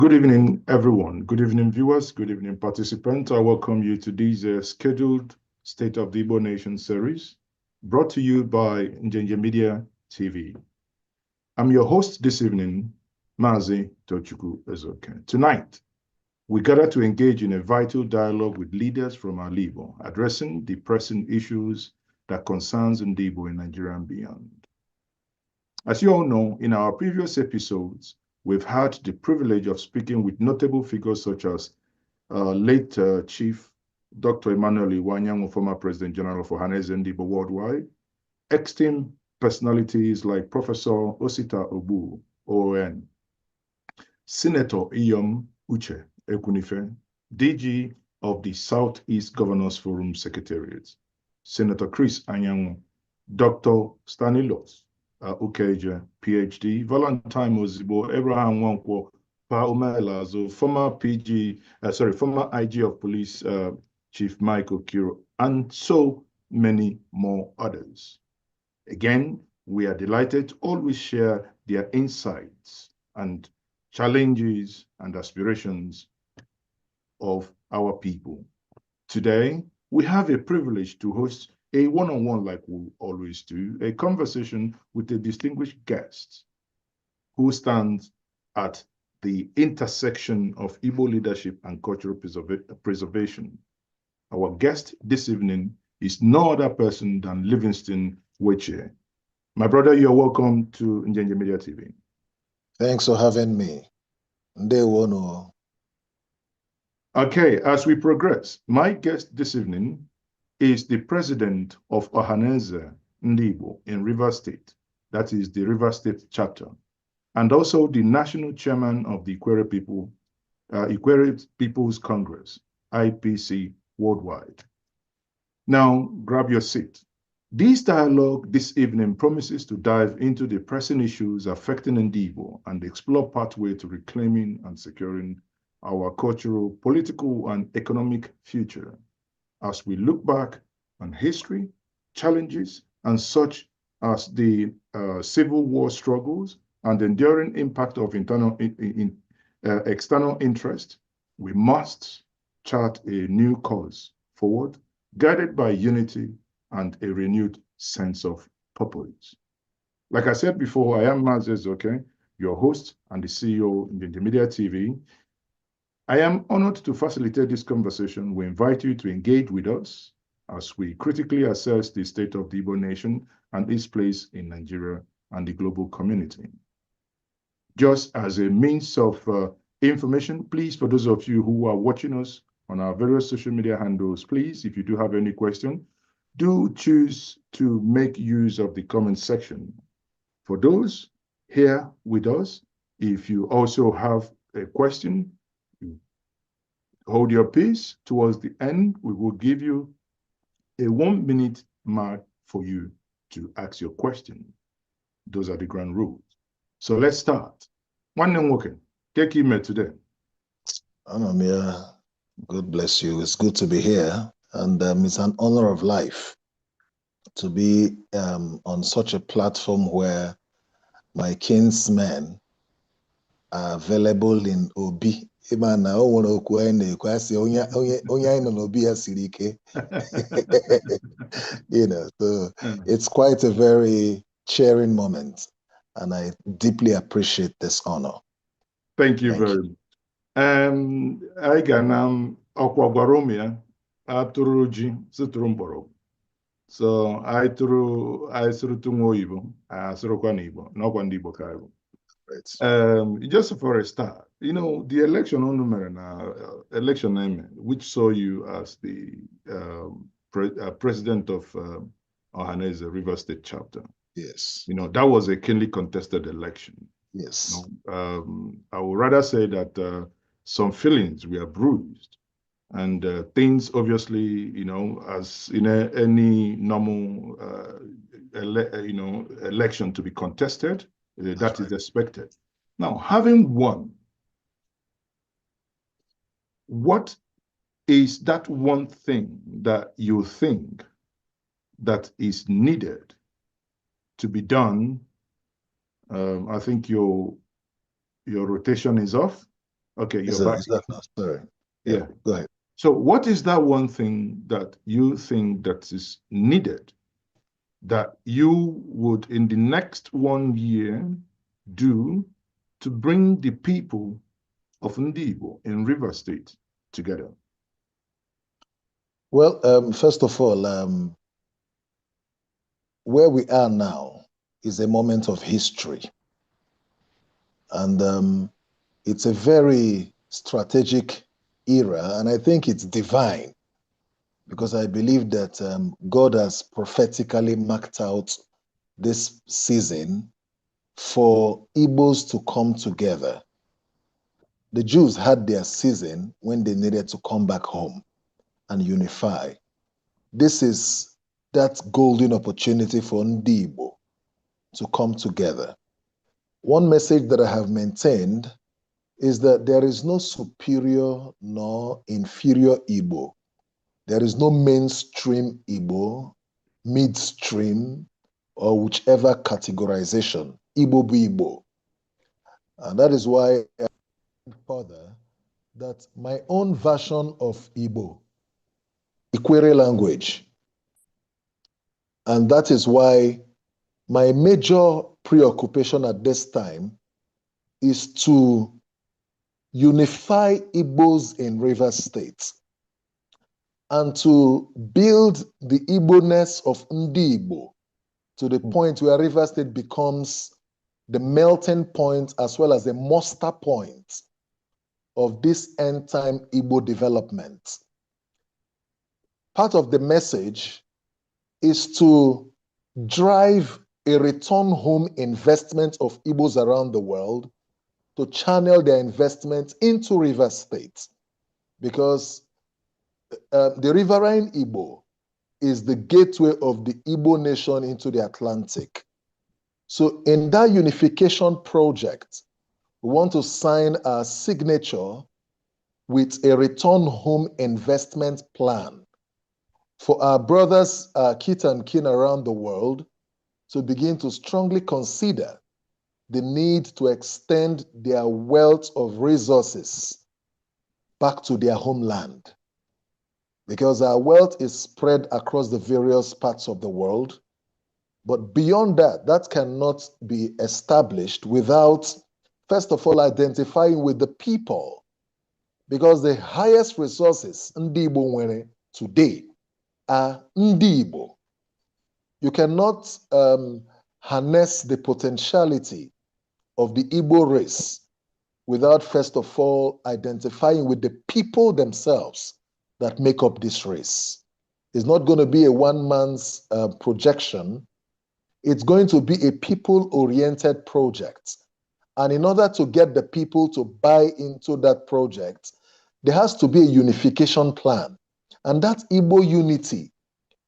Good evening, everyone. Good evening, viewers. Good evening, participants. I welcome you to this scheduled State of the Igbo Nation series brought to you by Njenje Media TV. I'm your host this evening, Maazi Tochukwu Ezeoke. Tonight, we gather to engage in a vital dialogue with leaders from AlaIgbo, addressing the pressing issues that concerns Ndi-Igbo in Nigeria and beyond. As you all know, in our previous episodes, we've had the privilege of speaking with notable figures such as late Chief Dr. Emmanuel Iwanyanwu, former President General of Ohanaeze Ndi-Igbo Worldwide, esteemed personalities like Professor Osita Ogbu, OON, Senator Iyom Uche Ekunife, DG of the Southeast Governors Forum Secretariat, Senator Chris Anyanwu, Dr. Stanilos Ukeje, PhD, Valentine Ozibo, Abraham Wankwo, Pa Umelazo, former former IG of Police, Chief Michael Kiro, and so many more others. Again, we are delighted to always share their insights and challenges and aspirations of our people. Today, we have a privilege to host a one-on-one, like we always do, a conversation with a distinguished guest who stands at the intersection of Igbo leadership and cultural preservation. Our guest this evening is no other person than Livingstone Wechie. My brother, you're welcome to Njenje Media TV. Thanks for having me. Ndewono. Okay, as we progress, my guest this evening is the president of Ohanaeze Ndi-Igbo in Rivers State, that is the Rivers State chapter, and also the national chairman of the Ikwerre People's Congress, IPC Worldwide. Now, grab your seat. This dialogue this evening promises to dive into the pressing issues affecting Ndi-Igbo and explore pathway to reclaiming and securing our cultural, political, and economic future as we look back on history, challenges, and such as the Civil War struggles and the enduring impact of external interest. We must chart a new course forward, guided by unity and a renewed sense of purpose. Like I said before, I am Maazi Tochukwu, your host and the CEO of Njenje Media TV. I am honored to facilitate this conversation. We invite you to engage with us as we critically assess the state of the Igbo nation and its place in Nigeria and the global community. Just as a means of information, please, for those of you who are watching us on our various social media handles, please, if you do have any question, do choose to make use of the comment section. For those here with us, if you also have a question, hold your peace. Towards the end, we will give you a 1-minute mark for you to ask your question. Those are the ground rules. So let's start. One name working. Take him today. Anamia, God bless you. It's good to be here. And it's an honor of life to be on such a platform where my kinsmen are available in Obi. You know, so it's quite a very cheering moment, and I deeply appreciate this honor. Thank you very much. I can Okwagwaromia Aturuji Siturumboro. So I threw Tungoibo, Surukanibo, Nokwandibo Kaibo. Just for a start, you know, the election on election name, which saw you as the president of Ohanaeze River State chapter. Yes. You know, that was a keenly contested election. Yes. You know, I would rather say that some feelings were bruised, and things obviously, you know, as in any normal, election to be contested, that is expected. Now, having won, what is that one thing that you think that is needed to be done? I think your rotation is off. Okay, you're back. Sorry. Yeah. Go ahead. So what is that one thing that you think that is needed that you would in the next 1 year do to bring the people of Ndi-Igbo in River State together? Well, first of all, where we are now is a moment of history. And it's a very strategic era, and I think it's divine because I believe that God has prophetically marked out this season for Igbos to come together. The Jews had their season when they needed to come back home and unify. This is that golden opportunity for Ndi-Igbo to come together. One message that I have maintained is that there is no superior nor inferior Igbo. There is no mainstream Igbo, midstream, or whichever categorization. Igbo bu Igbo. And that is why I think further that my own version of Igbo, Ikwerre language, and that is why my major preoccupation at this time is to unify Igbos in Rivers State and to build the Igbo-ness of Ndi-Igbo to the point where Rivers State becomes the melting point as well as the muster point of this end-time Igbo development. Part of the message is to drive a return home investment of Igbos around the world to channel their investment into Rivers State, because the riverine Igbo is the gateway of the Igbo nation into the Atlantic. So in that unification project, we want to sign a signature with a return home investment plan for our brothers, kith and kin around the world to begin to strongly consider the need to extend their wealth of resources back to their homeland. Because our wealth is spread across the various parts of the world. But beyond that, that cannot be established without, first of all, identifying with the people. Because the highest resources Ndi-Igbo nwere today are Ndi-Igbo. You cannot harness the potentiality of the Igbo race without, first of all, identifying with the people themselves that make up this race. It's not going to be a one-man's projection. It's going to be a people-oriented project. And in order to get the people to buy into that project, there has to be a unification plan. And that Igbo unity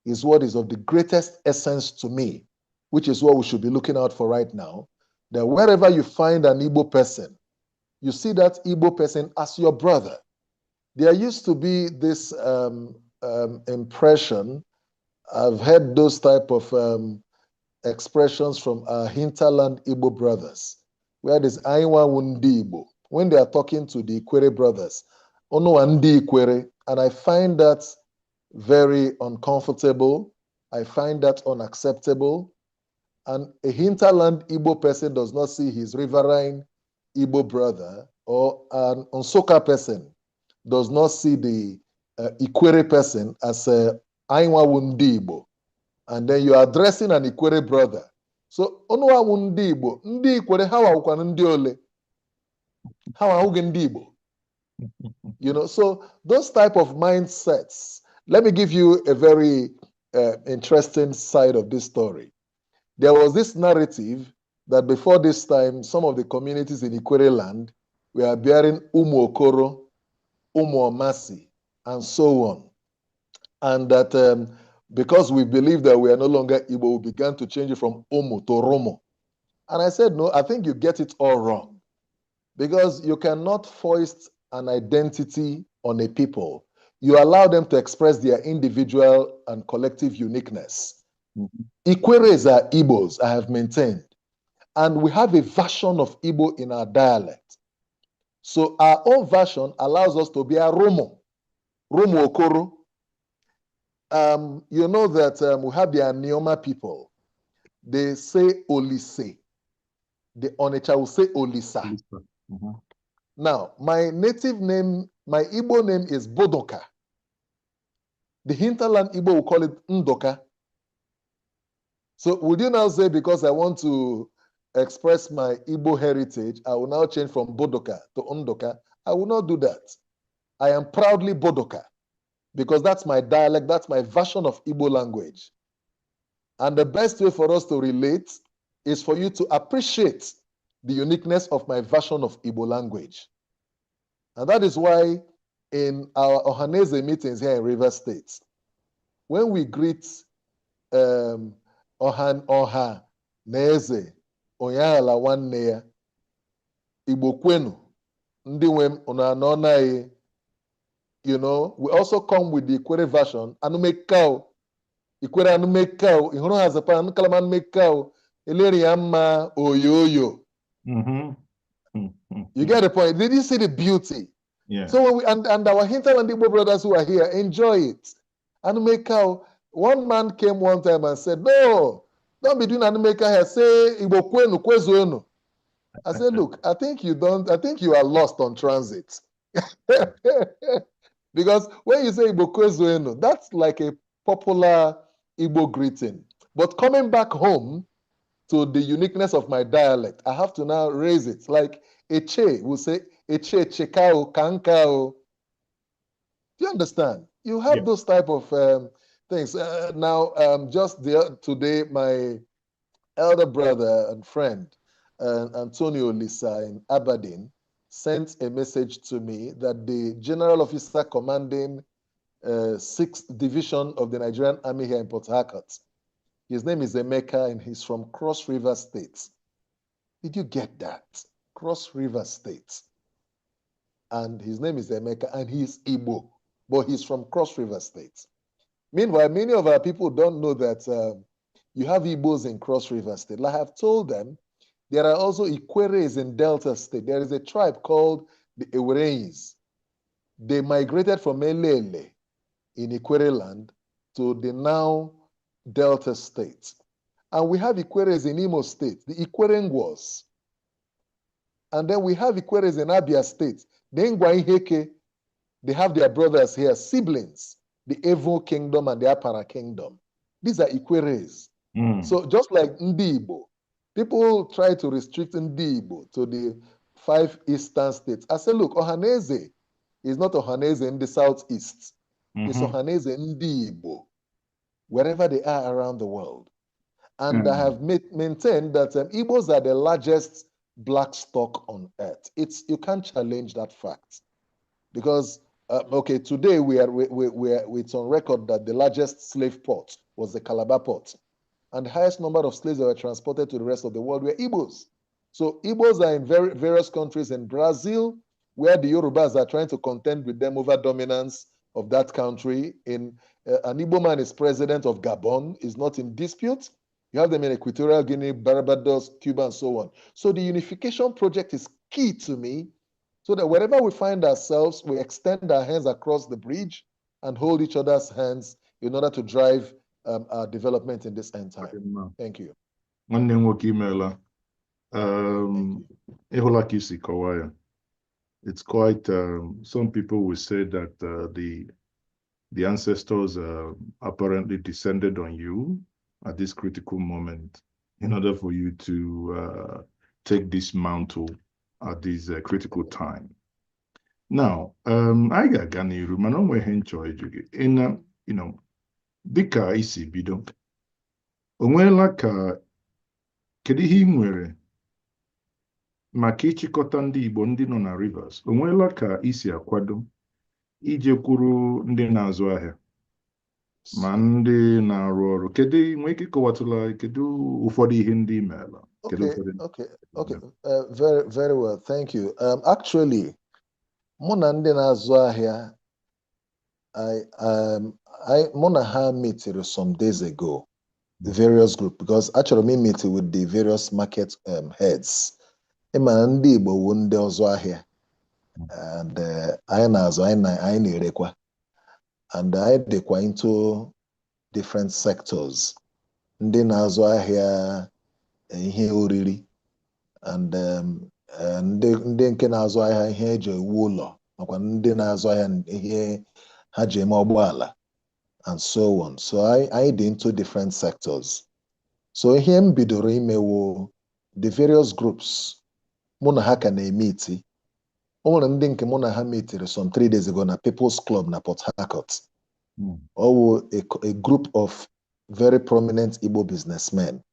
is what is of the greatest essence to me, which is what we should be looking out for right now. That wherever you find an Igbo person, you see that Igbo person as your brother. There used to be this impression, I've heard those type of expressions from our hinterland Igbo brothers, where there's Aiwa Ndi-Igbo, when they are talking to the Ikwerre brothers, Ono Ndi Ikwerre, and I find that very uncomfortable. I find that unacceptable. And a hinterland Igbo person does not see his riverine Igbo brother, or an Onsoka person does not see the Ikwerre person as a Aiwa Ndi-Igbo. And then you are addressing an Ikwerre brother. So, Ono Ndi-Igbo, Ndi Ikwerre, how are Ndi Ole? How are Ndi-Igbo? You know, so those type of mindsets. Let me give you a very interesting side of this story. There was this narrative that before this time, some of the communities in Ikwerre land were bearing Umu Okoro, Umu Omasi, and so on. And that because we believe that we are no longer Igbo, we began to change it from Umu to Romo. And I said, no, I think you get it all wrong. Because you cannot foist an identity on a people. You allow them to express their individual and collective uniqueness. Ikwerres are Igbos, I have maintained. And we have a version of Igbo in our dialect. So our own version allows us to be a Romo Okoro. You know that we have the Anioma people. They say Olise. The Onitsha will say Olisa. Mm-hmm. Now, my native name, my Igbo name is Bodoka. The hinterland Igbo will call it Ndoka. So would you now say, because I want to express my Igbo heritage, I will now change from Bodoka to Ndoka? I will not do that. I am proudly Bodoka because that's my dialect, that's my version of Igbo language. And the best way for us to relate is for you to appreciate the uniqueness of my version of Igbo language. And that is why in our Ohanaeze meetings here in Rivers State, when we greet Ohanaeze Onyahala nwanne ya, Igbo kwenu, ndị nwe m unu anọ na ye, you know, we also come with the Ikwerre version, anumekao, Ikwerre anumekao, ihuru hazapa anukalama anumekao, eleri yamma oyoyo. You get the point? Did you see the beauty? Yeah. So when we and our hinterland Igbo brothers who are here, enjoy it. Anumekao. One man came one time and said, "No, don't be doing Anumeka here. Say Igbo kwenu kwezuenu." I said, "Look, I think you are lost on transit." Because when you say Igbo kwezuenu, that's like a popular Igbo greeting. But coming back home to the uniqueness of my dialect, I have to now raise it. Like Eche will say, Eche chekao kankao. Do you understand? You have those type of things. Just today, my elder brother and friend, Antonio Lisa in Aberdeen, sent a message to me that the general officer commanding 6th Division of the Nigerian Army here in Port Harcourt, his name is Emeka and he's from Cross River State. Did you get that? Cross River State. And his name is Emeka and he's Igbo, but he's from Cross River State. Meanwhile, many of our people don't know that you have Igbos in Cross River State. Like I have told them, there are also Ikwerres in Delta State. There is a tribe called the Ewereis. They migrated from Elele in Ikwerre land to the now Delta State. And we have Ikwerres in Imo State, the Ikwerengwas. And then we have Ikwerres in Abia State. The Ngwaiheke, they have their brothers here, siblings, the Evo Kingdom and the Apara Kingdom. These are Ikwerres. So just like Ndi-Igbo, people try to restrict Ndi-Igbo to the 5 eastern states. I say, look, Ohanaeze is not Ohanaeze in the southeast. It's Ohanaeze Ndi-Igbo, wherever they are around the world. And I have maintained that Igbos are the largest black stock on earth. You can't challenge that fact. Because, okay, today it's on record that the largest slave port was the Calabar port. And the highest number of slaves that were transported to the rest of the world were Igbos. So Igbos are in various countries in Brazil, where the Yorubas are trying to contend with them over dominance of that country. An Igbo man is president of Gabon, is not in dispute. You have them in Equatorial Guinea, Barbados, Cuba, and so on. So the unification project is key to me, so that wherever we find ourselves, we extend our hands across the bridge and hold each other's hands in order to drive our development in this end time. Thank you. Nwanne nwoke imeela. Ịhụla ka isi kọwaa ya. It's quite, some people will say that the ancestors apparently descended on you at this critical moment in order for you to take this mantle at this critical time. Now, I ga-aga n'iru mana o nweghị nchọ ịjụ gị. You know, dịka isi bido, o nweela ka kedu ihe ị nwere maka ịchịkọta ndị Igbo ndị nọ na Rivers? O nweela ka isi akwado ije kwuru ndị na-azụ ahịa ma ndị na-arụ ọrụ? Kedu nwee ike ịkọwatụla kedu ụfọdụ ihe ndị imeela? Okay. Very, very well. Thank you. Actually, mụ na ndị na-azụ ahịa, mụ na ha meeted some days ago, the various groups, because actually me meeting with the various market heads. Ịma na ndị Igbo wu ndị ọzụ ahịa. And anyị na-azụ anyị na-erekwa. And I dịkwa into different sectors. Ndị na-azụ ahịa ihe oriri, and ndị nke na-azụ ahịa ihe eji ewu ụlọ, nakwa ndị na-azụ ahịa ihe ha ji eme ụgbọala, and so on. So I dị into different sectors. So ihe m bidoro imewo the various groups mụ na ha ka na-emeti. O nwere ndị nke mụ na ha metiri some 3 days ago na People's Club na Port Harcourt. A group of very prominent Igbo businessmen.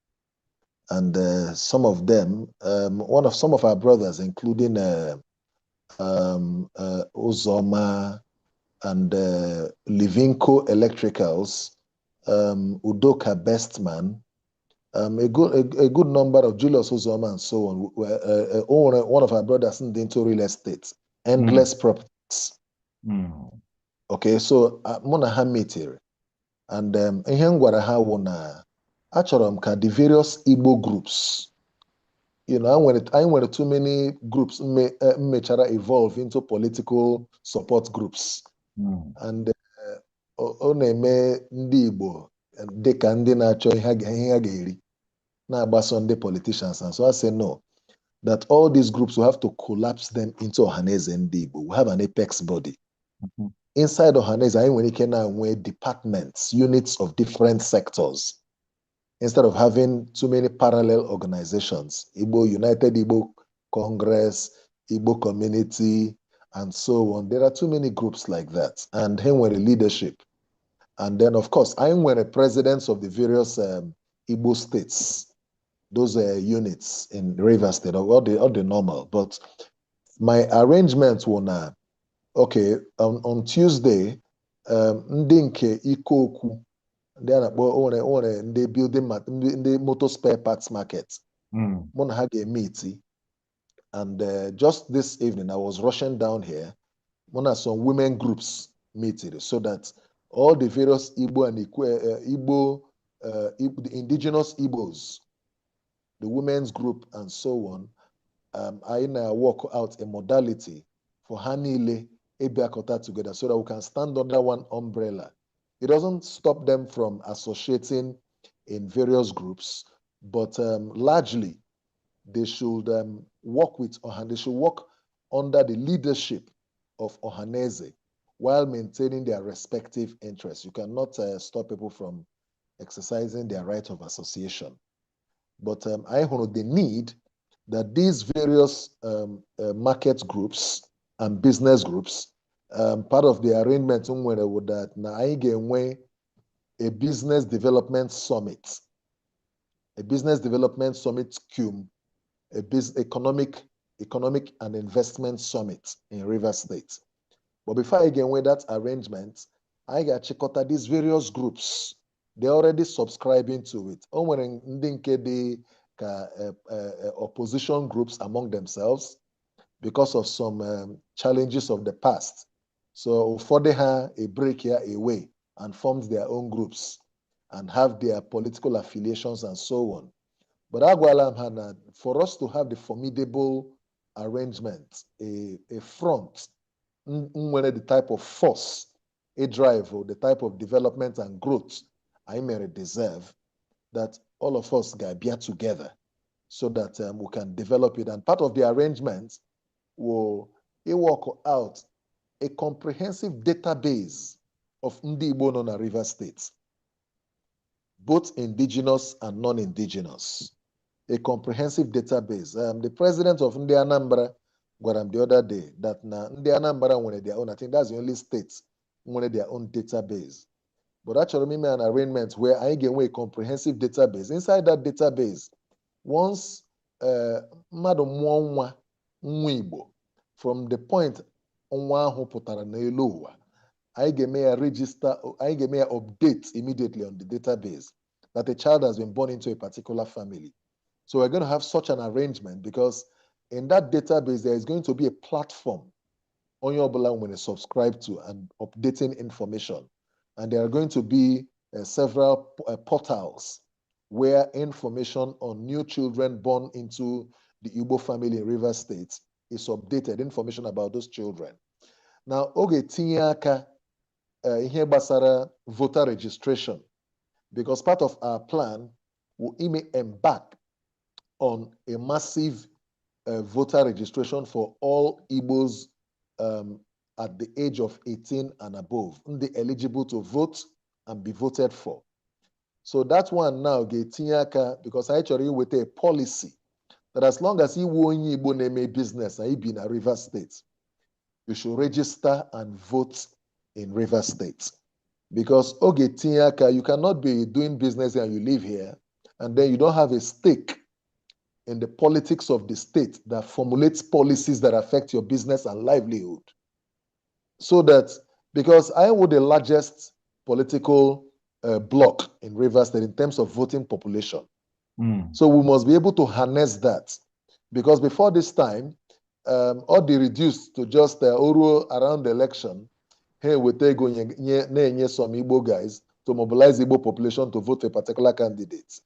And some of them, some of our brothers, including Uzoma and Livinco Electricals, Udoka Bestman, a good number of Julius Uzoma and so on. One of our brothers into real estate, Endless Properties. Okay, so mụ na ha metere, and ihe m gwara ha wụ na achọrọ m ka the various Igbo groups, I nwere too many groups mechara evolve into political support groups. And ọ na-eme ndị Igbo dịka ndị na-achọ ihe ha ga-eri na-agbaso ndị politicians. And so I say no, that all these groups will have to collapse them into Ohanaeze Ndi-Igbo. We have an apex body. Inside Ohanaeze, anyị nwere ike na-enwe departments, units of different sectors, instead of having too many parallel organizations. Igbo United Igbo Congress, Igbo Community, and so on. There are too many groups like that. And he were a leadership. And then, of course, I were presidents of the various Igbo states, those units in Rivers State, all the normal. But my arrangements were now, okay, on Tuesday, ndị nke Ikoku, ndị building ndị motor spare parts market, mụ na ha ga-emeti. And just this evening, I was rushing down here. Mụ na some women groups meeting, so that all the various Igbo and the indigenous Igbos, the women's group, and so on, I now work out a modality for Hanile Ebiakota together, so that we can stand under one umbrella. It doesn't stop them from associating in various groups, but largely they should work with Ohanaeze. They should work under the leadership of Ohanaeze while maintaining their respective interests. You cannot stop people from exercising their right of association. But I hold the need that these various market groups and business groups, part of the arrangement with that now I get a business development summit, CUM, a business economic and investment summit in Rivers State. But before I get away that arrangement, I got check out these various groups. They're already subscribing to it. Opposition groups among themselves because of some challenges of the past. So for they have a break here away and formed their own groups and have their political affiliations and so on. But for us to have the formidable arrangement, a front, the type of force, a drive, or the type of development and growth I may deserve, that all of us get together so that we can develop it. And part of the arrangement will work out a comprehensive database of Ndi Igbo non River States, both indigenous and non-indigenous. A comprehensive database. The president of Ndi Anambra got him the other day that Ndi Anambra wanted their own. I think that's the only state wanted their own database. But actually, we made an arrangement where I get a comprehensive database. Inside that database, once Madam Mwanwa Nwibo, from the point Onwa who putara na I get me a register, I get me an update immediately on the database that a child has been born into a particular family. So we're going to have such an arrangement because in that database, there is going to be a platform on your below when you subscribe to and updating information. And there are going to be several portals where information on new children born into the Igbo family in Rivers State is updated, information about those children. Now, oge tinye aka ihe gbasara voter registration, because part of our plan will embark on a massive voter registration for all Igbos at the age of 18 and above, they eligible to vote and be voted for. So that one now getinye aka, because I actually with a policy that as long as you onye Igbo name business and you be in a River State, you should register and vote in River State. Because oge tinye aka, you cannot be doing business and you live here, and then you don't have a stake in the politics of the state that formulates policies that affect your business and livelihood. So that, because I am the largest political bloc in Rivers State in terms of voting population. So we must be able to harness that. Because before this time, all they reduced to just around the election, hey, we take some Igbo guys to mobilize Igbo population to vote for particular candidates.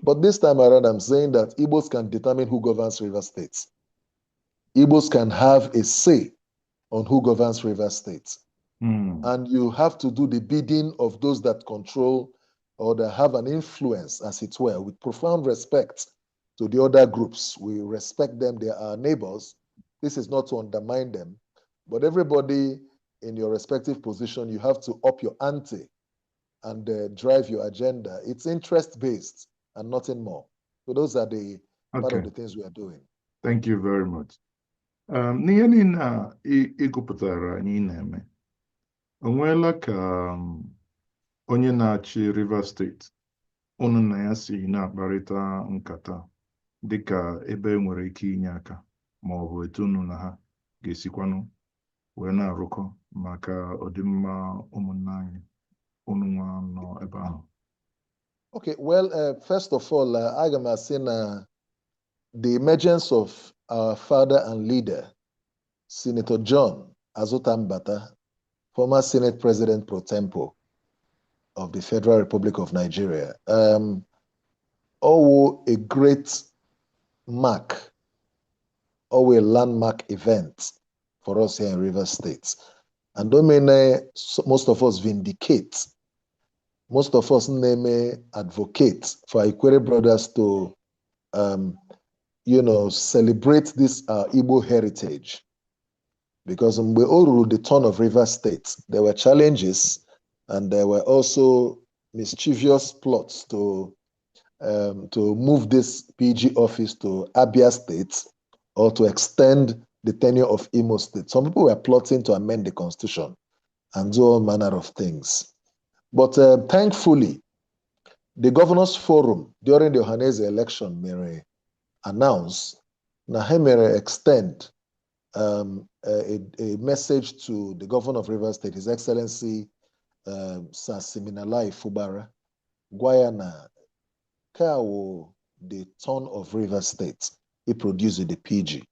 But this time around, I'm saying that Igbos can determine who governs River States. Igbos can have a say on who governs River States. And you have to do the bidding of those that control or that have an influence, as it were, with profound respect to the other groups. We respect them, they are our neighbors. This is not to undermine them, but everybody in your respective position, you have to up your ante and drive your agenda. It's interest-based and nothing more. So those are the part of the things we are doing. Thank you very much. N'ihe niile ịgụpụtara anyị na-eme, onweela ka onye na-achị Rivers State unu na ya si na-akparịta nkata dịka ebe nwere ike inye aka, ma ọ bụ etu unu na ha ga-esikwanụ wee na-arụkọ maka ọdịmma ụmụnne anyị unu nwa nọ ebe ahụ? Okay, well, first of all, aga m asị na the emergence of our father and leader, Senator John Azotambata, former Senate President pro tempore of the Federal Republic of Nigeria, a great mark, a landmark event for us here in Rivers State. And most of us vindicate, most of us advocate for Ikwerre brothers to, celebrate this Igbo heritage. Because when we all ruled the turn of Rivers State, there were challenges and there were also mischievous plots to move this PG office to Abia State or to extend the tenure of Imo State. Some people were plotting to amend the constitution and do all manner of things. But thankfully, the Governors Forum during the Ohanaeze election may announce, may extend a message to the Governor of Rivers State, His Excellency Sir Siminalai Fubara, Guyana, the turn of Rivers State, he produced the PG.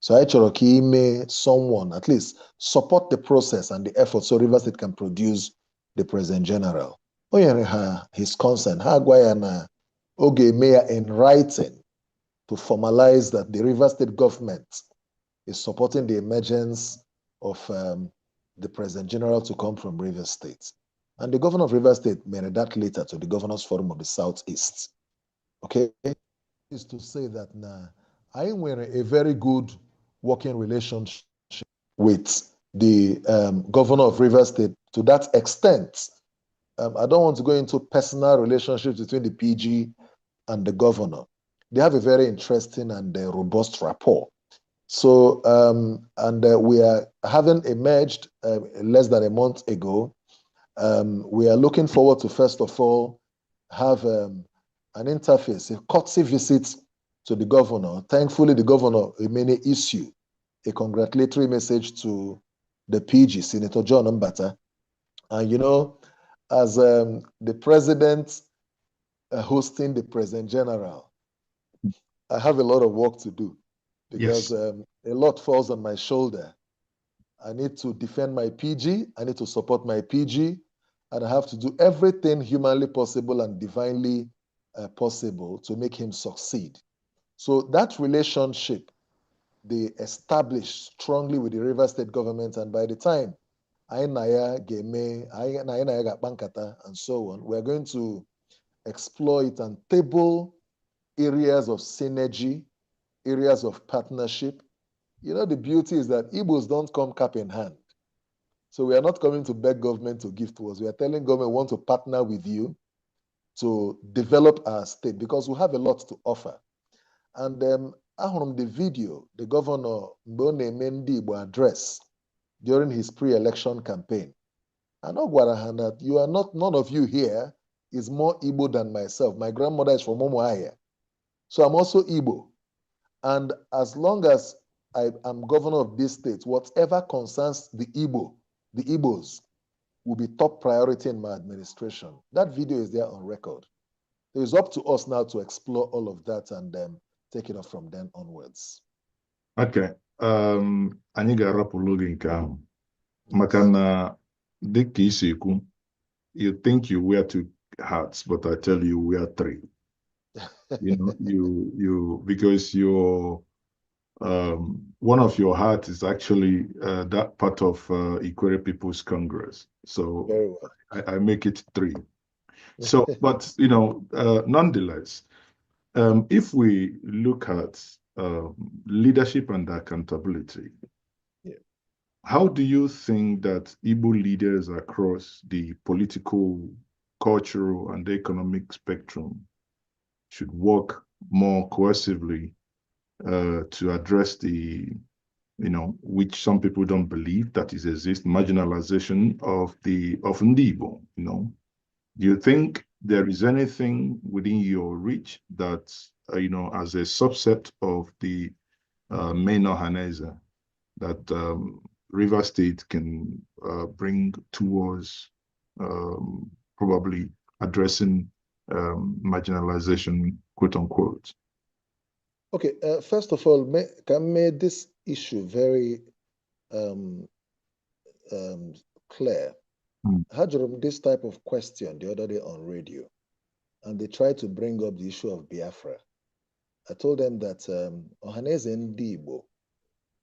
So I may someone at least support the process and the effort so Rivers State can produce the President General. His consent, Guyana, Oge Mayor in writing to formalize that the Rivers State government is supporting the emergence of the President General to come from Rivers State. And the Governor of Rivers State made that later to the Governors Forum of the Southeast. Okay? Is to say that I am a very good working relationship with the Governor of Rivers State to that extent. I don't want to go into personal relationships between the PG and the Governor. They have a very interesting and robust rapport. So, we are having emerged less than a month ago. We are looking forward to, first of all, have an interface, a courtesy visit to the Governor. Thankfully, the Governor may issue a congratulatory message to the PG, Senator John Mbata. And, as the President hosting the President General, I have a lot of work to do because a lot falls on my shoulder. I need to defend my PG, I need to support my PG, and I have to do everything humanly possible and divinely possible to make him succeed. So that relationship they established strongly with the Rivers State government, and by the time Ainaya Game, Ainaya Bankata, and so on, we're going to exploit and table areas of synergy, areas of partnership. You know, the beauty is that Igbos don't come cap in hand. So we are not coming to beg government to give to us. We are telling government we want to partner with you to develop our state because we have a lot to offer. And from the video, the governor Ohanaeze Ndi-Igbo address during his pre-election campaign. I know that you are not, none of you here is more Igbo than myself. My grandmother is from Umuahia. So I'm also Igbo. And as long as I am governor of this state, whatever concerns the Igbos will be top priority in my administration. That video is there on record. So it's up to us now to explore all of that and take it off from then onwards. Okay. Anyị ga-arapụrụ gị nke ahụ. Maka na dịka isi ekwu, you think you wear two hats, but I tell you we are three. You know, because you're one of your hats is actually that part of Ikwerre People's Congress. So Very well. I make it three. So, but you know, nonetheless, if we look at leadership and accountability, yeah, how do you think that Igbo leaders across the political, cultural, and economic spectrum should work more cohesively to address the, you know, which some people don't believe that is exist, marginalization of Ndi-Igbo, you know? Do you think there is anything within your reach that, you know, as a subset of the main Ohanaeze that River State can bring towards probably addressing marginalization, quote unquote? Okay, first of all, can make this issue very clear. I had this type of question the other day on radio, and they tried to bring up the issue of Biafra. I told them that Ohanaeze Ndi-Igbo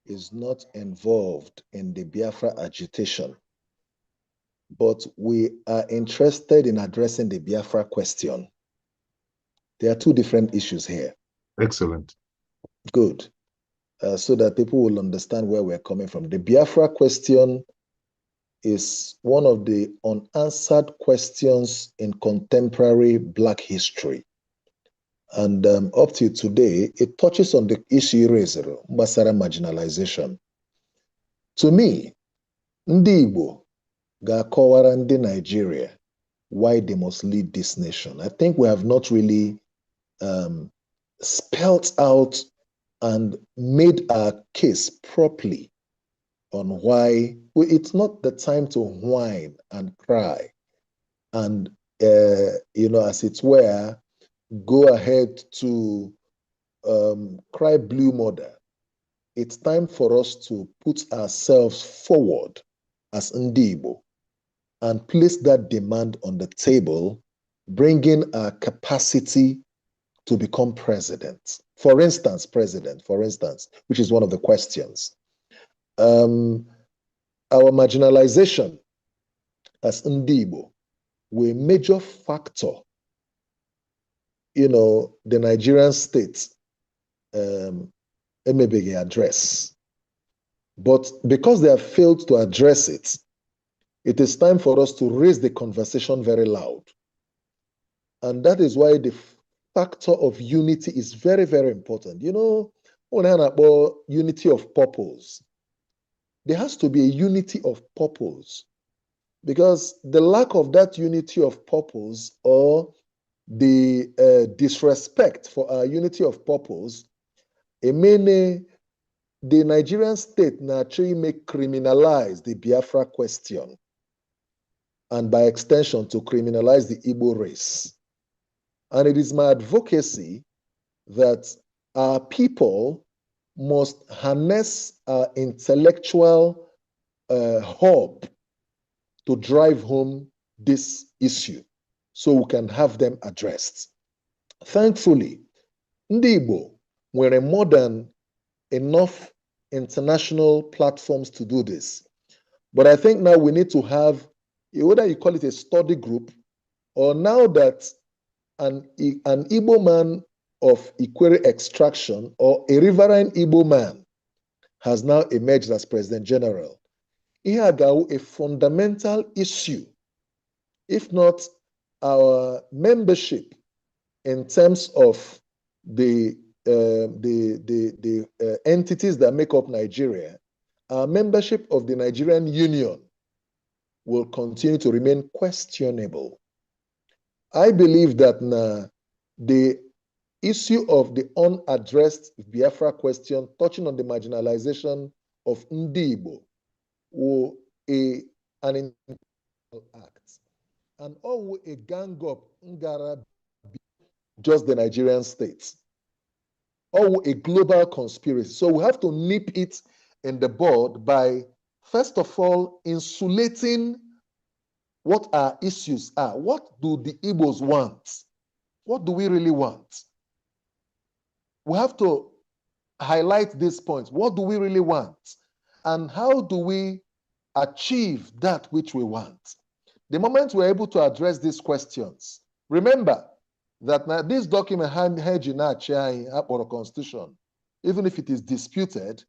is not involved in the Biafra agitation, but we are interested in addressing the Biafra question. There are two different issues here. Excellent. Good. So that people will understand where we're coming from. The Biafra question is one of the unanswered questions in contemporary Black history. And up to today, it touches on the issue raised, Mbasara marginalization. To me, Ndi Igbo ga-akọwara ndị Nigeria why they must lead this nation. I think we have not really spelt out and made our case properly on why it's not the time to whine and cry and, you know, as it were, go ahead to cry blue mother. It's time for us to put ourselves forward as Ndi Igbo and place that demand on the table, bringing our capacity to become president. For instance, which is one of the questions. Our marginalization as Ndi Igbo were a major factor, you know, the Nigerian state maybe address. But because they have failed to address it, it is time for us to raise the conversation very loud. And that is why the factor of unity is very, very important. You know, when I about unity of purpose, there has to be a unity of purpose, because the lack of that unity of purpose or the disrespect for our unity of purpose, the Nigerian state naturally may criminalize the Biafra question, and by extension to criminalize the Igbo race. And it is my advocacy that our people must harness our intellectual hub to drive home this issue so we can have them addressed. Thankfully, Ndi Igbo were more than enough international platforms to do this. But I think now we need to have, whether you call it a study group, or now that an Igbo man of Ikwerre extraction or a riverine Igbo man has now emerged as President General, here again a fundamental issue, if not our membership in terms of the entities that make up Nigeria, our membership of the Nigerian Union will continue to remain questionable. I believe that the issue of the unaddressed Biafra question touching on the marginalization of Ndi-Igbo will an intentional act, and all a gang up Ngara just the Nigerian states, or a global conspiracy. So we have to nip it in the bud by, first of all, insulating what our issues are. What do the Igbos want? What do we really want? We have to highlight these points. What do we really want? And how do we achieve that which we want? The moment we're able to address these questions, remember that now this document had in our constitution, even if it is disputed,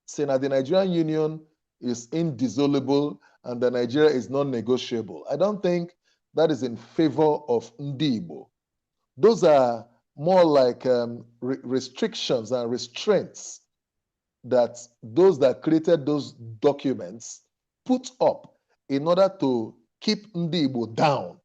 saying that the Nigerian Union is indissoluble and that Nigeria is non-negotiable. I don't think that is in favor of Ndi-Igbo. Those are more like restrictions and restraints that those that created those documents put up in order to keep Ndi-Igbo down.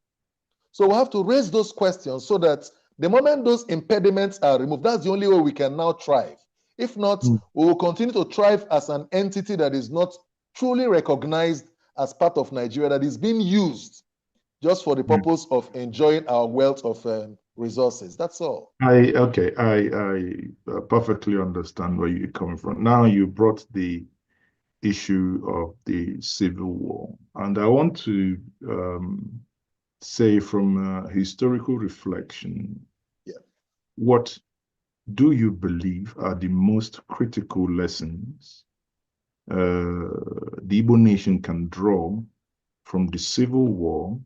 So we have to raise those questions so that the moment those impediments are removed, that's the only way we can now thrive. If not, we will continue to thrive as an entity that is not truly recognized as part of Nigeria, that is being used just for the purpose of enjoying our wealth of resources. That's all. I perfectly understand where you're coming from. Now you brought the issue of the civil war, and I want to say from historical reflection, what do you believe are the most critical lessons the Igbo nation can draw from the civil war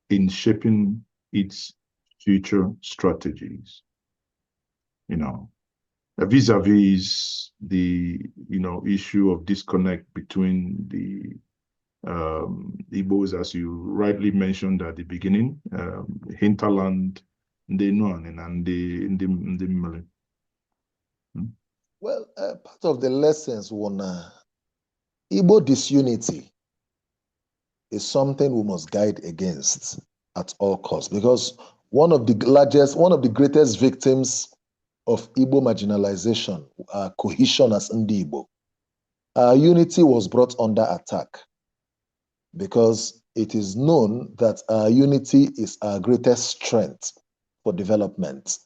in shaping its future strategies? You know, vis-a-vis the issue of disconnect between the Igbos, as you rightly mentioned at the beginning, hinterland, the Nuan and the Mali. Well, part of the lessons, Igbo disunity is something we must guide against at all costs, because one of the greatest victims of Igbo marginalization, cohesion as Ndi-Igbo, our unity was brought under attack because it is known that our unity is our greatest strength for development.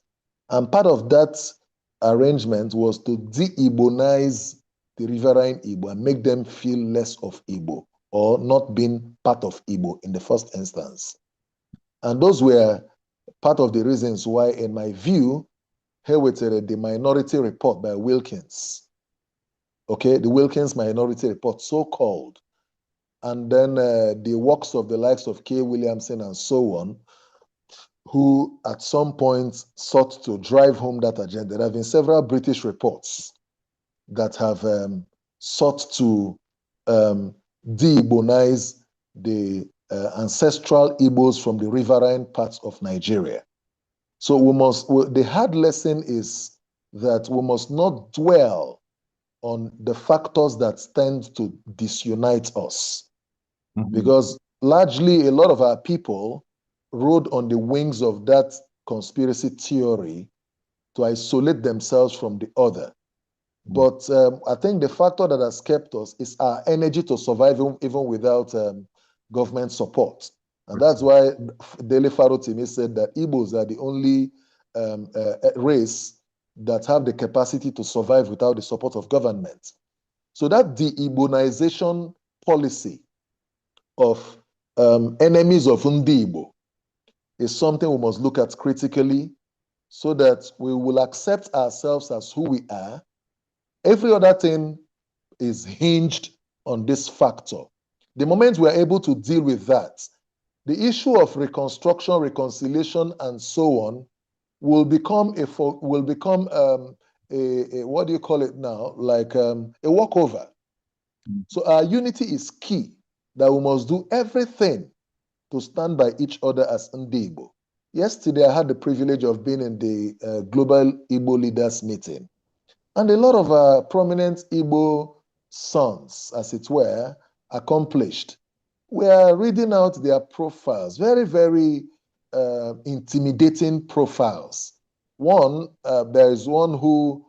And part of that arrangement was to de-Igbonize the riverine Igbo and make them feel less of Igbo or not being part of Igbo in the first instance. And those were part of the reasons why, in my view, here with the Minority Report by Wilkins, okay, the Wilkins Minority Report, so-called, and then the works of the likes of K. Williamson and so on, who at some point sought to drive home that agenda. There have been several British reports that have sought to de-Igbonize the ancestral Igbos from the riverine parts of Nigeria. So the hard lesson is that we must not dwell on the factors that tend to disunite us. Because largely a lot of our people rode on the wings of that conspiracy theory to isolate themselves from the other. But I think the factor that has kept us is our energy to survive even without government support. And that's why Dele Farotimi said that Igbos are the only race that have the capacity to survive without the support of government. So that de-Igbonization policy of enemies of Ndi-Igbo is something we must look at critically so that we will accept ourselves as who we are. Every other thing is hinged on this factor. The moment we are able to deal with that, the issue of reconstruction, reconciliation, and so on will become a what do you call it now? Like a walkover. So our unity is key, that we must do everything to stand by each other as Ndi-Igbo. Yesterday, I had the privilege of being in the Global Igbo Leaders Meeting. And a lot of prominent Igbo sons, as it were, accomplished, were reading out their profiles, very, very intimidating profiles. There is one who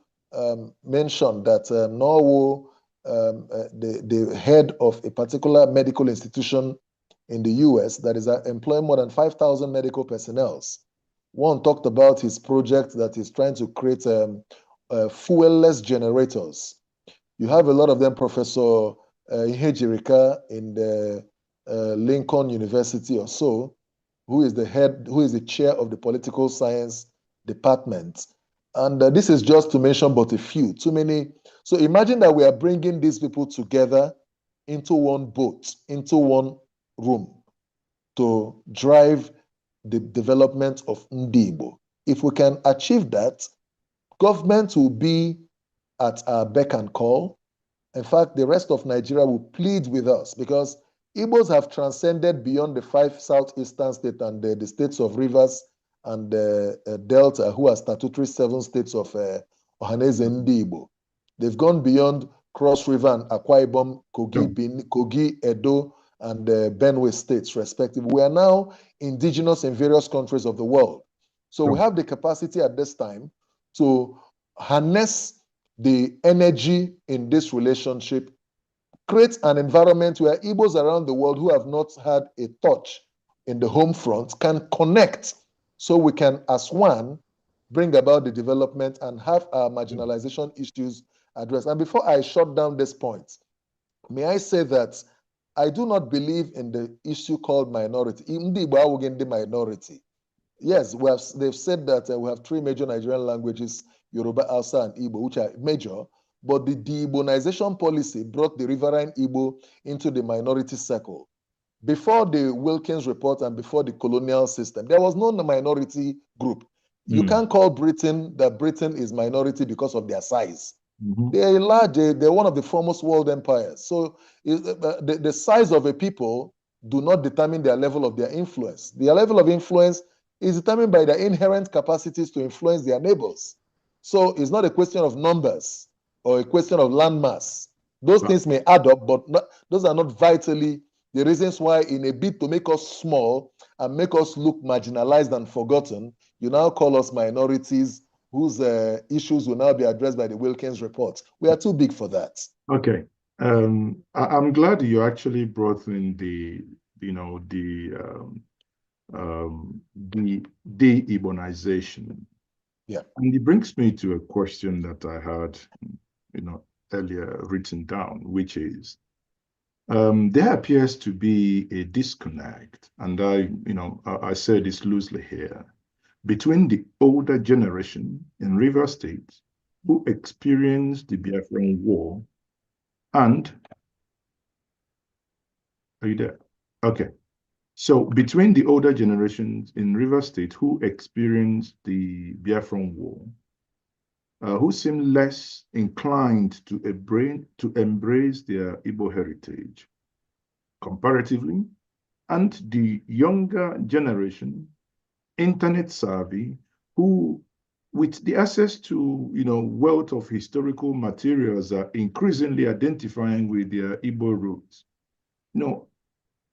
mentioned that Norwo, the head of a particular medical institution in the US that is employing more than 5,000 medical personnel. One talked about his project that he's trying to create fuel-less generators. You have a lot of them, Professor Ihejirika in the Lincoln University or so, who is the chair of the political science department. And this is just to mention but a few, too many. So imagine that we are bringing these people together into one boat, into one room to drive the development of Ndi-Igbo. If we can achieve that, government will be at our beck and call. In fact, the rest of Nigeria will plead with us because Igbos have transcended beyond the 5 southeastern states and the states of Rivers and Delta, who are statutory 7 states of Ohanaeze Ndi-Igbo. They've gone beyond Cross River and Akwa Ibom, Kogi, Edo, and Benue states, respectively. We are now indigenous in various countries of the world. So we have the capacity at this time to harness the energy in this relationship, create an environment where Igbos around the world who have not had a touch in the home front can connect, so we can, as one, bring about the development and have our marginalization issues addressed. And before I shut down this point, may I say that I do not believe in the issue called minority. Ndi-Igbo are the minority. Yes, they've said that we have 3 major Nigerian languages, Yoruba, Hausa, and Igbo, which are major, but the de-Igbo-nization policy brought the riverine Igbo into the minority circle. Before the Wilkins report and before the colonial system, there was no minority group. You can't call Britain that Britain is minority because of their size. They're large, they're one of the foremost world empires. So the size of a people do not determine their level of their influence. Their level of influence is determined by their inherent capacities to influence their neighbors. So it's not a question of numbers or a question of landmass. Those things may add up, but those are not vitally the reasons why, in a bid to make us small and make us look marginalized and forgotten, you now call us minorities whose issues will now be addressed by the Wilkins report. We are too big for that. Okay. I'm glad you actually brought in the de-Ibonization. Yeah. And it brings me to a question that I had, earlier written down, which is, there appears to be a disconnect, and I say this loosely here, between the older generation in Rivers State who experienced the Biafran War and, are you there? Okay. So between the older generations in Rivers State who experienced the Biafran War, who seem less inclined to embrace their Igbo heritage comparatively, and the younger generation, internet savvy, who, with the access to wealth of historical materials, are increasingly identifying with their Igbo roots.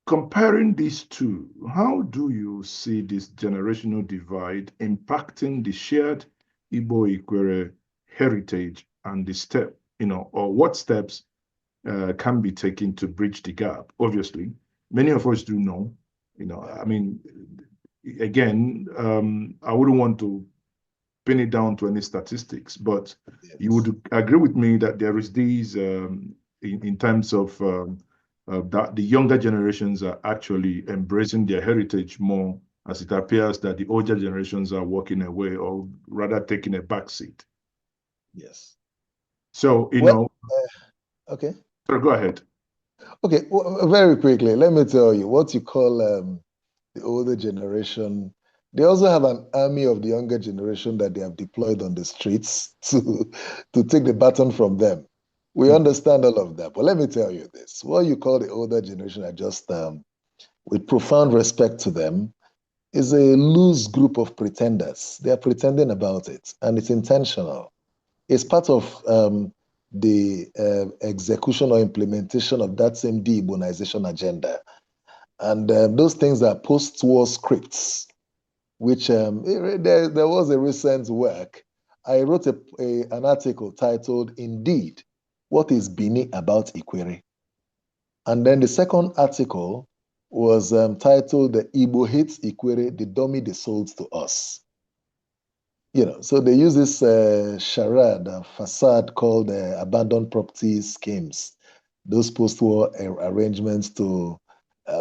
Comparing these two, how do you see this generational divide impacting the shared Igbo Ikwerre heritage and the step, or what steps can be taken to bridge the gap? Obviously, many of us do know, I mean, again, I wouldn't want to pin it down to any statistics, but yes, you would agree with me that there is these, in terms of that the younger generations are actually embracing their heritage more as it appears that the older generations are walking away, or rather taking a back seat. Yes. So, Okay. So go ahead. Okay, well, very quickly, let me tell you what you call the older generation. They also have an army of the younger generation that they have deployed on the streets to take the baton from them. We understand all of that, but let me tell you this. What you call the older generation are just, with profound respect to them, is a loose group of pretenders. They are pretending about it, and it's intentional. It's part of the execution or implementation of that same de-Igboization agenda. And those things are post-war scripts, which there was a recent work. I wrote an article titled, Indeed, What is Bini About Ikwerre? And then the second article was titled, The Igbo Hates Ikwerre, the Dummy They Sold to Us. So they use this charade, facade called abandoned property schemes, those post-war arrangements to,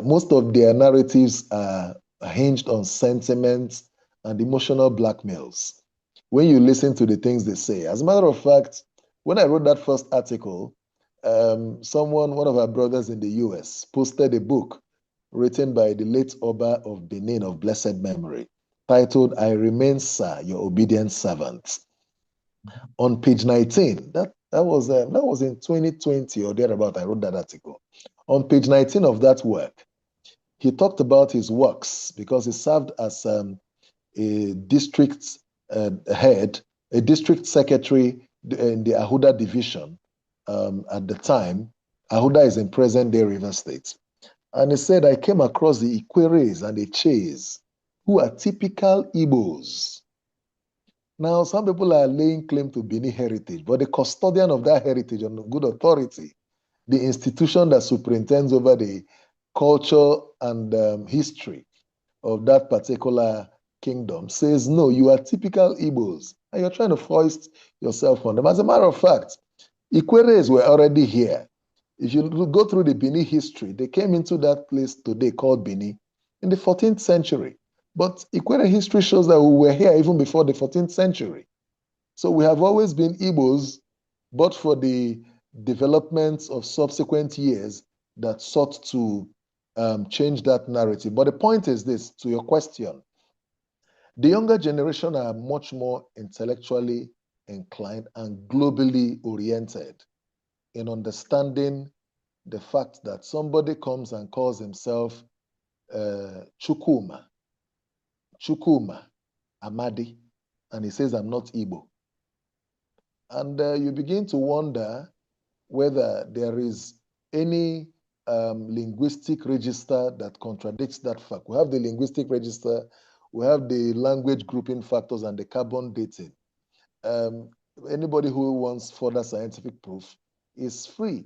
most of their narratives are hinged on sentiments and emotional blackmails. When you listen to the things they say, as a matter of fact, when I wrote that first article, one of our brothers in the US, posted a book written by the late Oba of Benin of blessed memory, titled, I Remain, Sir, Your Obedient Servant. On page 19, that was in 2020 or thereabout, I wrote that article. On page 19 of that work, he talked about his works because he served as a district head, a district secretary in the Ahuda division at the time. Ahuda is in present-day River State. And he said, I came across the Ikwerres and the Chees, who are typical Igbos. Now, some people are laying claim to Bini heritage, but the custodian of that heritage on good authority, the institution that superintends over the culture and history of that particular kingdom, says, no, you are typical Igbos, and you're trying to foist yourself on them. As a matter of fact, Ikwerres were already here. If you go through the Bini history, they came into that place today called Bini in the 14th century. But Ikwerre history shows that we were here even before the 14th century. So we have always been Igbos, but for the developments of subsequent years that sought to change that narrative. But the point is this, to your question, the younger generation are much more intellectually inclined and globally oriented in understanding the fact that somebody comes and calls himself Chukwuma Amadi, and he says, I'm not Igbo. And you begin to wonder whether there is any linguistic register that contradicts that fact. We have the linguistic register, we have the language grouping factors and the carbon dating. Anybody who wants further scientific proof is free.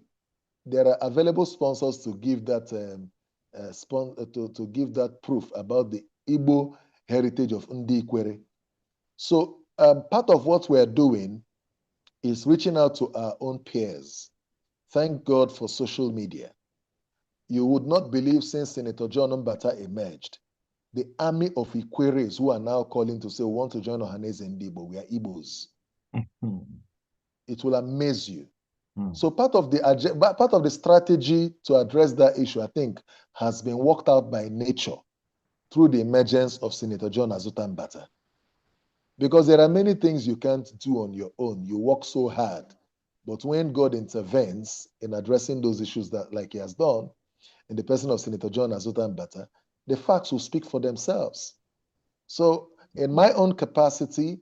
There are available sponsors to give that to give that proof about the Igbo heritage of Ndi-Ikwerre. So part of what we're doing is reaching out to our own peers. Thank God for social media. You would not believe, since Senator John Mbata emerged, the army of Ikwerres who are now calling to say, we want to join Ohanaeze Ndi-Igbo, we are Igbos. It will amaze you. So part of the strategy to address that issue, I think, has been worked out by nature through the emergence of Senator John Azuta Mbata. Because there are many things you can't do on your own. You work so hard. But when God intervenes in addressing those issues that, like he has done, in the person of Senator John Azuta Mbata, the facts will speak for themselves. So in my own capacity,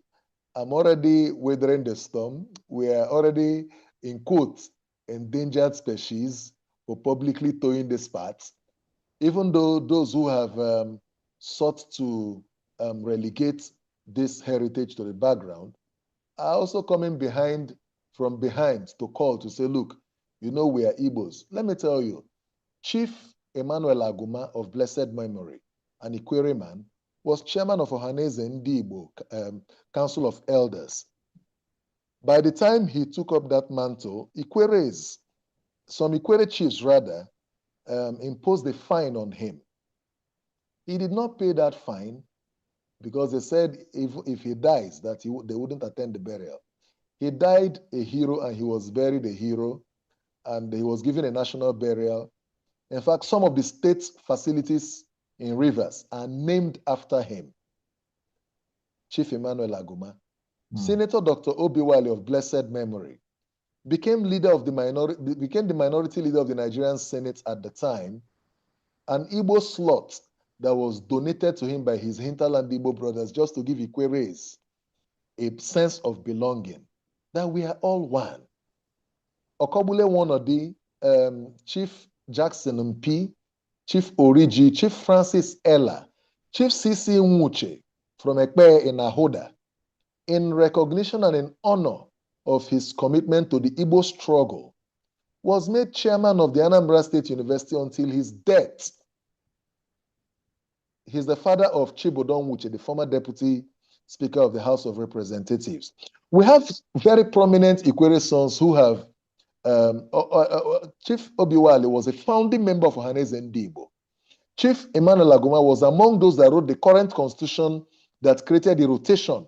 I'm already weathering the storm. We are already, in quotes, endangered species for publicly towing this path, even though those who have sought to relegate this heritage to the background are also coming from behind to call to say, look, we are Igbos. Let me tell you, Chief Emmanuel Aguma of blessed memory, an Ikwerre man, was chairman of Ohanaeze Ndi-Igbo Council of Elders. By the time he took up that mantle, some Ikwerre chiefs rather, imposed a fine on him. He did not pay that fine because they said if he dies, that they wouldn't attend the burial. He died a hero and he was buried a hero, and he was given a national burial. In fact, some of the state facilities in Rivers are named after him. Chief Emmanuel Aguma. Senator Dr. Obiwale of blessed memory became the minority leader of the Nigerian Senate at the time. An Igbo slot that was donated to him by his hinterland Igbo brothers just to give Ikwerres a sense of belonging, that we are all one. Okobule Wonodi, Chief Jackson Mpi, Chief Oriji, Chief Francis Ella, Chief C.C. Nwuche from Ekpe in Ahoda, in recognition and in honor of his commitment to the Igbo struggle, was made chairman of the Anambra State University until his death. He's the father of Chibodon Nwuche, the former deputy speaker of the House of Representatives. We have very prominent Ikwerre sons who have, Chief Obiwale was a founding member of Ohanaeze Ndi-Igbo. Chief Emmanuel Aguma was among those that wrote the current constitution that created the rotation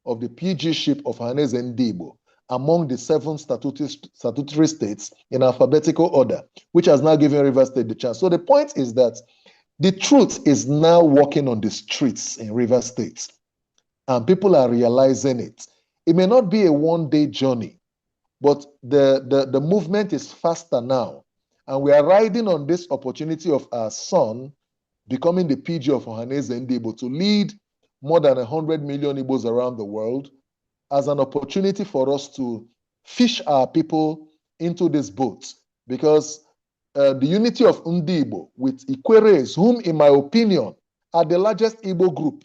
of the PG-ship of Ohanaeze Ndi-Igbo among the 7 statutory states in alphabetical order, which has now given Rivers State the chance. So the point is that the truth is now walking on the streets in Rivers State, and people are realizing it. It may not be a one-day journey, but the movement is faster now, and we are riding on this opportunity of our son becoming the PG of Ohanaeze Ndi-Igbo to lead more than 100 million Igbos around the world as an opportunity for us to fish our people into this boat, because the unity of Ndi-Igbo with Ikwerres, whom in my opinion are the largest Igbo group,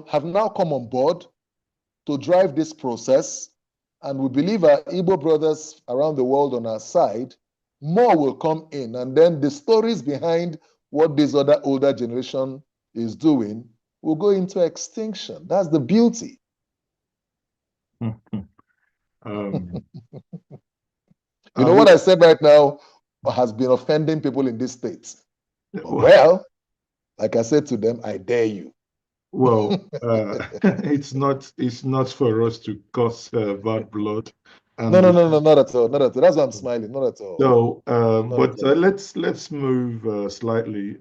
have now come on board to drive this process. And we believe our Igbo brothers around the world on our side, more will come in. And then the stories behind what this other older generation is doing will go into extinction. That's the beauty. What I said right now has been offending people in these states. Well, like I said to them, I dare you. Well, it's not for us to cause bad blood. No, not at all. Not at all. That's why I'm smiling. Not at all. So, let's move slightly.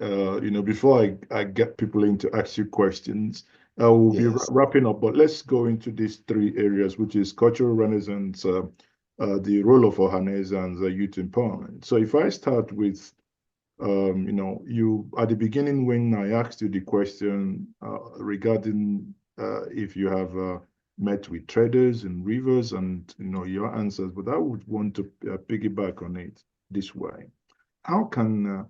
Before I get people in to ask you questions, we'll be wrapping up. But let's go into these 3 areas, which is cultural renaissance, the role of Ohanaeze, and the youth empowerment. So, if I start with you at the beginning when I asked you the question regarding if you have met with traders in Rivers and your answers, but I would want to piggyback on it this way. How can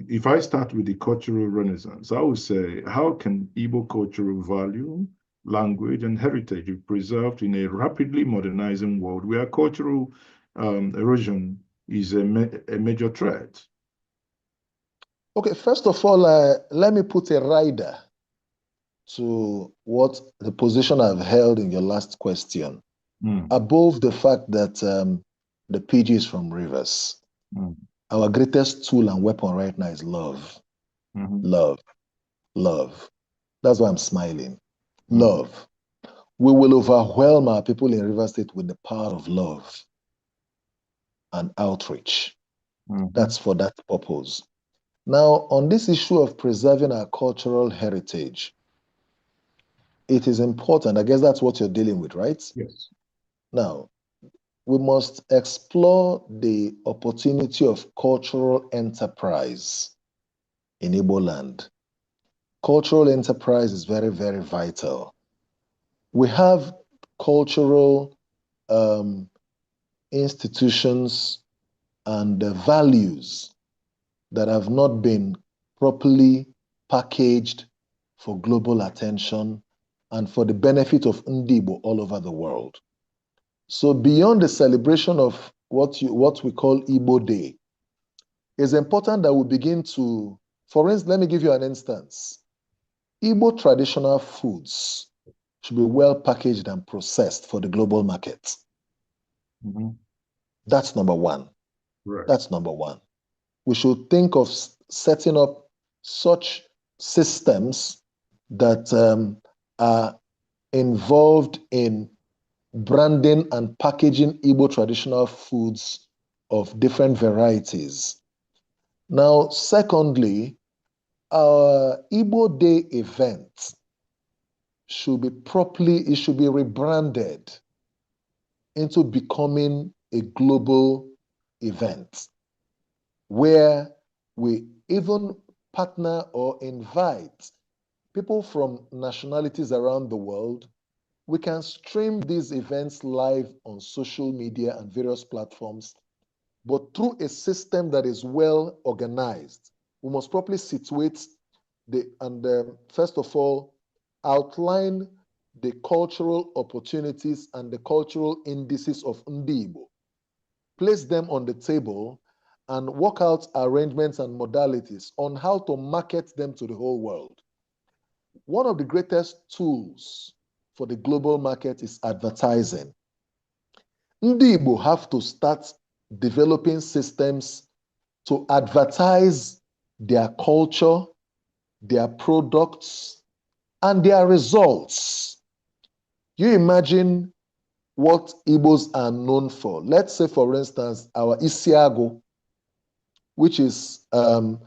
if I start with the cultural renaissance, I would say, how can Igbo cultural value, language, and heritage be preserved in a rapidly modernizing world where cultural erosion is a major threat? Okay, first of all, let me put a rider to what the position I've held in your last question, above the fact that the PG is from Rivers. Our greatest tool and weapon right now is love. Love. That's why I'm smiling. Love. We will overwhelm our people in Rivers State with the power of love and outreach. That's for that purpose. Now, on this issue of preserving our cultural heritage, it is important. I guess that's what you're dealing with, right? Yes. Now, we must explore the opportunity of cultural enterprise in Igbo land. Cultural enterprise is very, very vital. We have cultural institutions and values that have not been properly packaged for global attention and for the benefit of Ndi-Igbo all over the world. So beyond the celebration of what we call Igbo Day, it's important that we begin to, for instance, let me give you an instance. Igbo traditional foods should be well packaged and processed for the global market. That's number one. Right. That's number one. We should think of setting up such systems that are involved in branding and packaging Igbo traditional foods of different varieties. Now, secondly, our Igbo Day event should be rebranded into becoming a global event where we even partner or invite people from nationalities around the world. We can stream these events live on social media and various platforms, but through a system that is well organized. We must properly situate first of all, outline the cultural opportunities and the cultural indices of Ndi-Igbo, place them on the table, and work out arrangements and modalities on how to market them to the whole world. One of the greatest tools for the global market is advertising. Ndi-Igbo have to start developing systems to advertise their culture, their products, and their results. You imagine what Igbos are known for. Let's say, for instance, our Isiago, which is a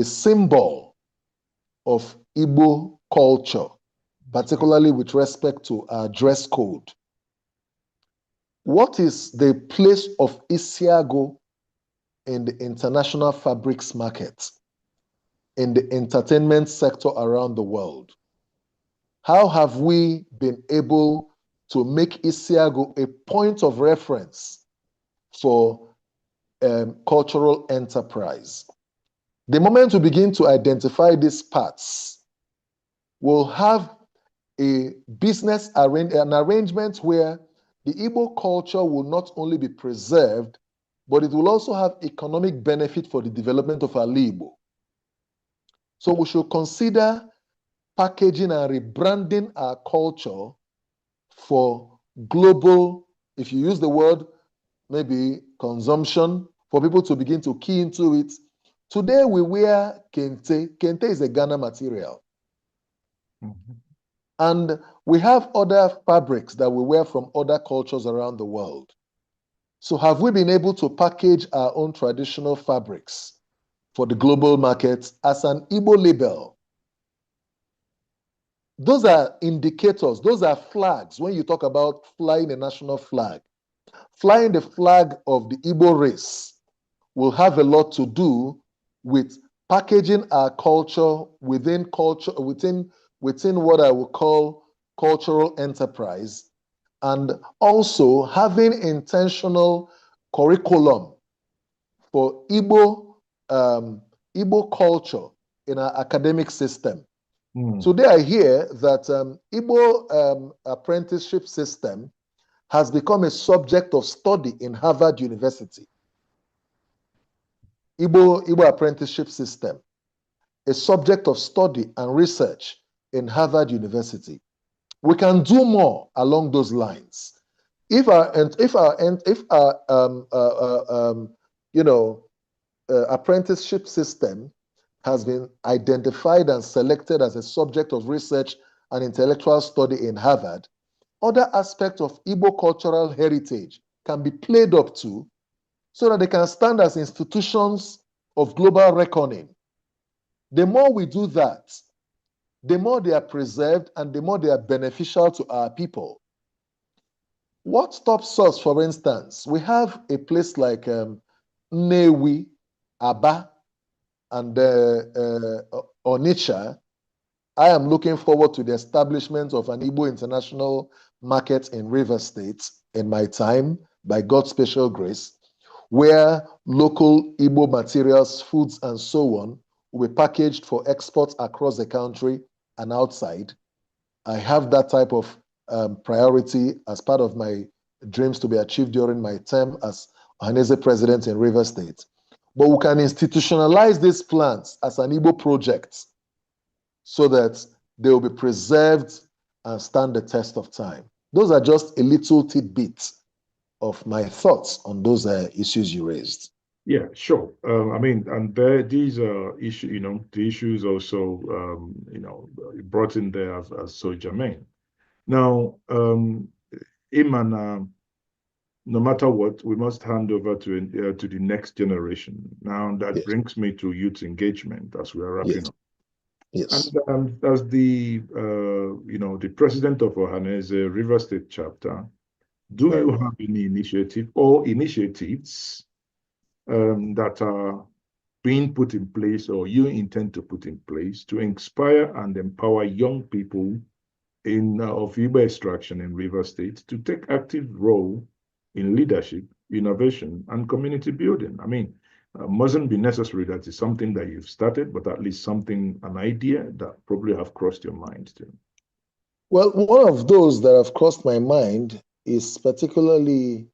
symbol of Igbo culture, particularly with respect to our dress code. What is the place of Isiago in the international fabrics market, in the entertainment sector around the world? How have we been able to make Isiago a point of reference for cultural enterprise? The moment we begin to identify these parts, we'll have an arrangement where the Igbo culture will not only be preserved, but it will also have economic benefit for the development of AlaIgbo. So we should consider packaging and rebranding our culture for global, if you use the word, maybe consumption, for people to begin to key into it. Today we wear kente. Kente is a Ghana material. Mm-hmm. And we have other fabrics that we wear from other cultures around the world. So have we been able to package our own traditional fabrics for the global market as an Igbo label? Those are indicators, those are flags when you talk about flying a national flag. Flying the flag of the Igbo race will have a lot to do with packaging our culture within what I would call cultural enterprise, and also having intentional curriculum for Igbo culture in our academic system. Today I hear that Igbo apprenticeship system has become a subject of study in Harvard University. Igbo apprenticeship system, a subject of study and research in Harvard University. We can do more along those lines. If our apprenticeship system has been identified and selected as a subject of research and intellectual study in Harvard, other aspects of Igbo cultural heritage can be played up to so that they can stand as institutions of global reckoning. The more we do that, the more they are preserved and the more they are beneficial to our people. What stops us, for instance? We have a place like Nnewi, Aba, and Onitsha. I am looking forward to the establishment of an Igbo international market in River State in my time, by God's special grace, where local Igbo materials, foods, and so on will be packaged for exports across the country and outside. I have that type of priority as part of my dreams to be achieved during my term as Ohanaeze president in River State. But we can institutionalize these plans as an Igbo project so that they will be preserved and stand the test of time. Those are just a little tidbit of my thoughts on those issues you raised. Yeah, sure. I mean, and these are issues, the issues also, brought in there as so germane. Now, Iman, no matter what, we must hand over to the next generation. Now, that Yes, brings me to youth engagement as we are wrapping yes, up. yes, And as the president of Ohanaeze River State chapter, do very you well. have any initiative or initiatives that are being put in place or you intend to put in place to inspire and empower young people of Igbo extraction in River State to take active role in leadership, innovation, and community building? I mean, mustn't be necessary that is something that you've started, but at least something, an idea that probably have crossed your mind too. Well, one of those that have crossed my mind is particularly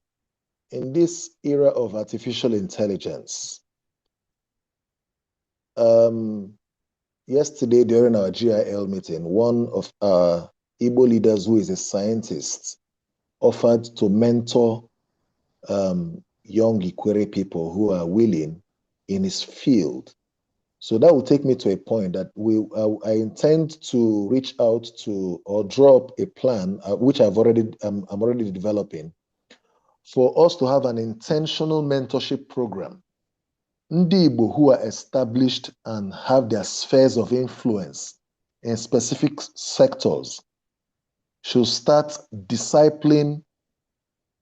in this era of artificial intelligence. Um, Yesterday, during our GIL meeting, one of our Igbo leaders, who is a scientist, offered to mentor young Ikwerre people who are willing in his field. So that will take me to a point that I intend to reach out to or draw up a plan, which I'm already developing, for us to have an intentional mentorship program. Ndị Igbo who are established and have their spheres of influence in specific sectors should start discipling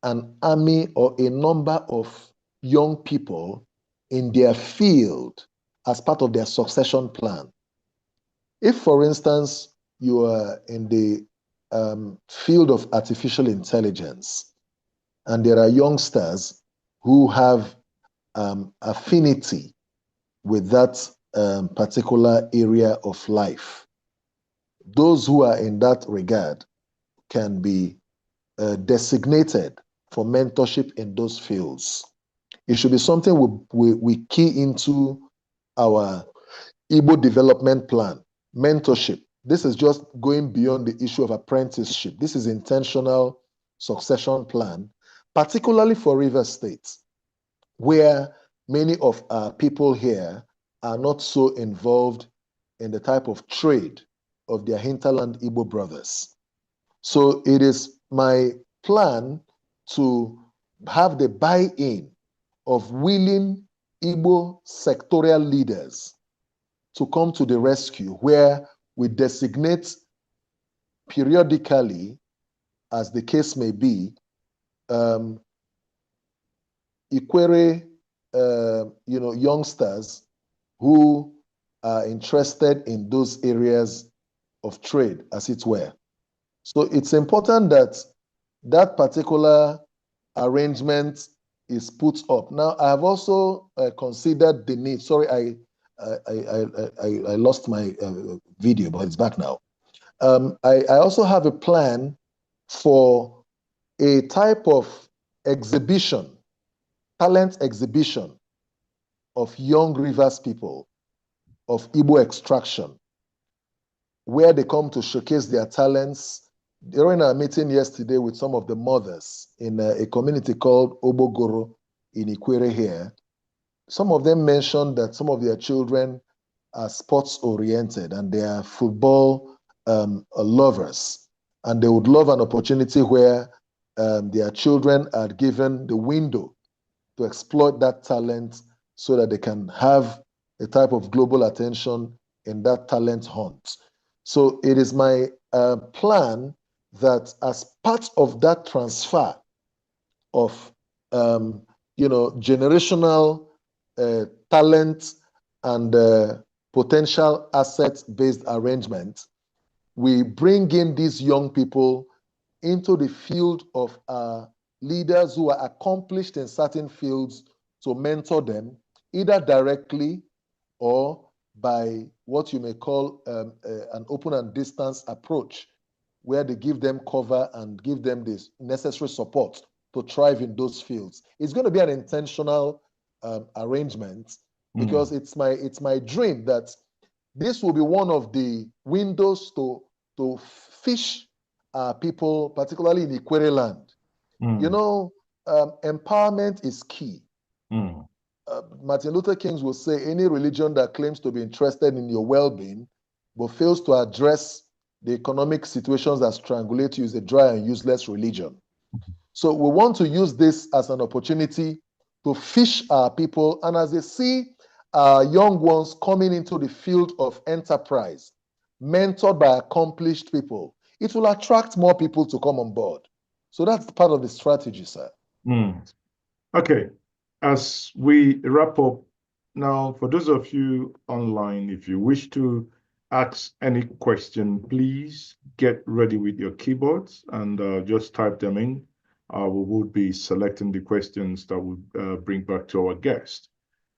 an army or a number of young people in their field as part of their succession plan. If, for instance, you are in the field of artificial intelligence and there are youngsters who have affinity with that particular area of life, those who are in that regard can be designated for mentorship in those fields. It should be something we key into our Igbo development plan. Mentorship. This is just going beyond the issue of apprenticeship. This is intentional succession plan, particularly for River State, where many of our people here are not so involved in the type of trade of their hinterland Igbo brothers. So it is my plan to have the buy-in of willing Igbo sectorial leaders to come to the rescue, where we designate periodically, as the case may be, Ikwerre, youngsters who are interested in those areas of trade, as it were. So it's important that that particular arrangement is put up. Now, I have also considered the need. Sorry, I lost my video, but it's back now. I also have a plan for a type of exhibition, talent exhibition of young Rivers people of Igbo extraction, where they come to showcase their talents. During our meeting yesterday with some of the mothers in a community called Obogoro in Ikwerre here, some of them mentioned that some of their children are sports oriented and they are football lovers, and they would love an opportunity where their children are given the window to exploit that talent so that they can have a type of global attention in that talent hunt. So it is my plan that as part of that transfer of generational talent and potential asset-based arrangement, we bring in these young people into the field of leaders who are accomplished in certain fields to mentor them, either directly or by what you may call an open and distance approach, where they give them cover and give them this necessary support to thrive in those fields. It's going to be an intentional arrangement because it's my dream that this will be one of the windows to fish people, particularly in Ikwerre land. Empowerment is key. Martin Luther King will say, any religion that claims to be interested in your well-being but fails to address the economic situations that strangulate you is a dry and useless religion. So we want to use this as an opportunity to fish our people, and as they see our young ones coming into the field of enterprise, mentored by accomplished people, it will attract more people to come on board. So that's part of the strategy, sir. Okay, as we wrap up now, for those of you online, if you wish to ask any question, please get ready with your keyboards and just type them in. We will be selecting the questions that we'll bring back to our guest.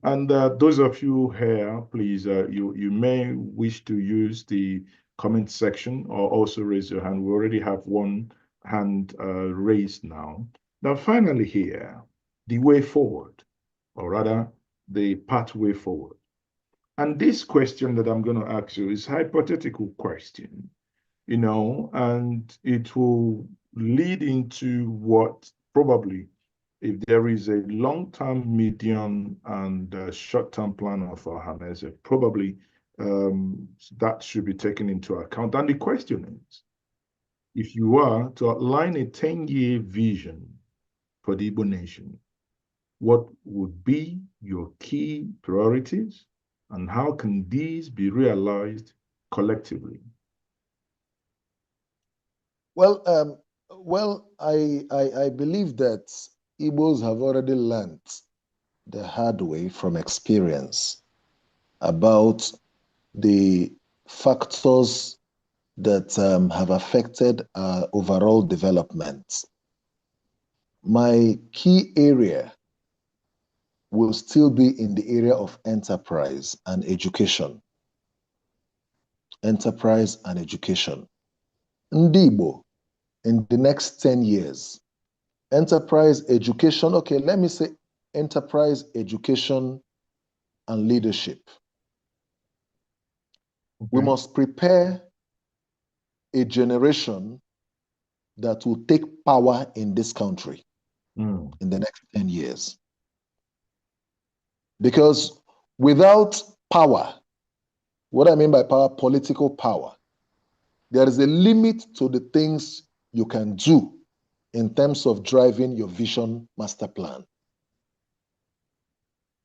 And those of you here, please, you may wish to use the comment section or also raise your hand. We already have one hand raised now. Now, finally here, the way forward, or rather, the pathway forward. And this question that I'm going to ask you is a hypothetical question, you know, and it will lead into what probably, if there is a long-term, medium, and short-term plan of Ohanaeze, probably that should be taken into account. And the question is, if you are to outline a 10-year vision for the Igbo nation, what would be your key priorities and how can these be realized collectively? Well, I believe that Igbos have already learned the hard way from experience about the factors that have affected our overall development. My key area will still be in the area of enterprise and education. Enterprise and education. Ndi-Igbo, in the next 10 years, enterprise education, okay, let me say enterprise education and leadership. Okay. We must prepare a generation that will take power in this country in the next 10 years. Because without power, what I mean by power, political power, there is a limit to the things you can do in terms of driving your vision master plan.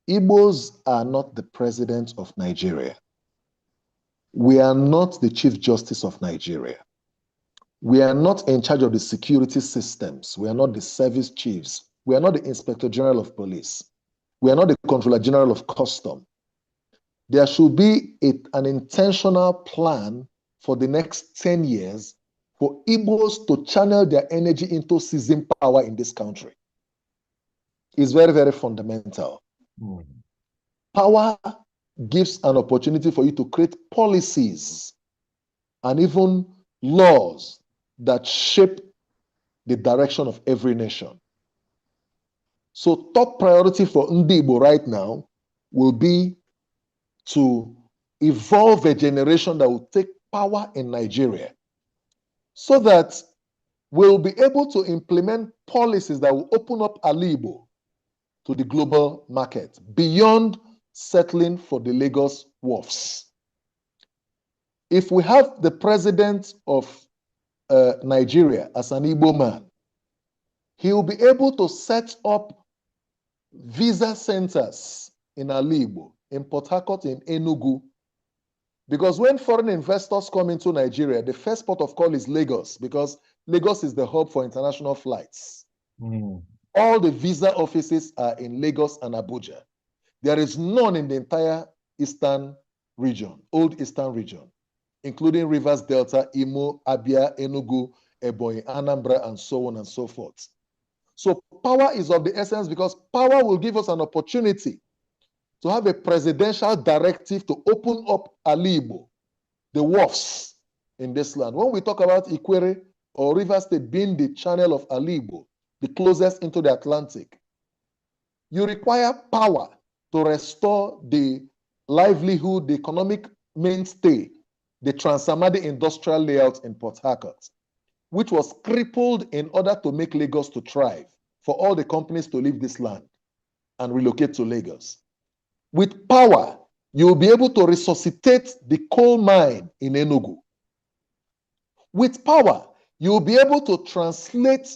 Igbos are not the president of Nigeria. We are not the Chief Justice of Nigeria. We are not in charge of the security systems. We are not the service chiefs. We are not the Inspector General of Police. We are not the Controller General of Custom. There should be an intentional plan for the next 10 years for Igbos to channel their energy into seizing power in this country. It's very, very fundamental. Power gives an opportunity for you to create policies and even laws that shape the direction of every nation. So top priority for Ndi-Igbo right now will be to evolve a generation that will take power in Nigeria so that we'll be able to implement policies that will open up AlaIgbo to the global market beyond settling for the Lagos wharfs. If we have the president of Nigeria as an Igbo man, he will be able to set up visa centers in AlaIgbo, in Port Harcourt, in Enugu. Because when foreign investors come into Nigeria, the first port of call is Lagos, because Lagos is the hub for international flights. All the visa offices are in Lagos and Abuja. There is none in the entire Eastern region, Old Eastern region, including Rivers Delta, Imo, Abia, Enugu, Ebonyi, Anambra, and so on and so forth. So power is of the essence because power will give us an opportunity to have a presidential directive to open up AlaIgbo, the wharfs in this land. When we talk about Ikwerre or Rivers State being the channel of AlaIgbo, the closest into the Atlantic, you require power to restore the livelihood, the economic mainstay, the Trans-Amadi industrial layout in Port Harcourt, which was crippled in order to make Lagos to thrive, for all the companies to leave this land. and relocate to Lagos. With power, you'll be able to resuscitate the coal mine in Enugu. With power, you'll be able to translate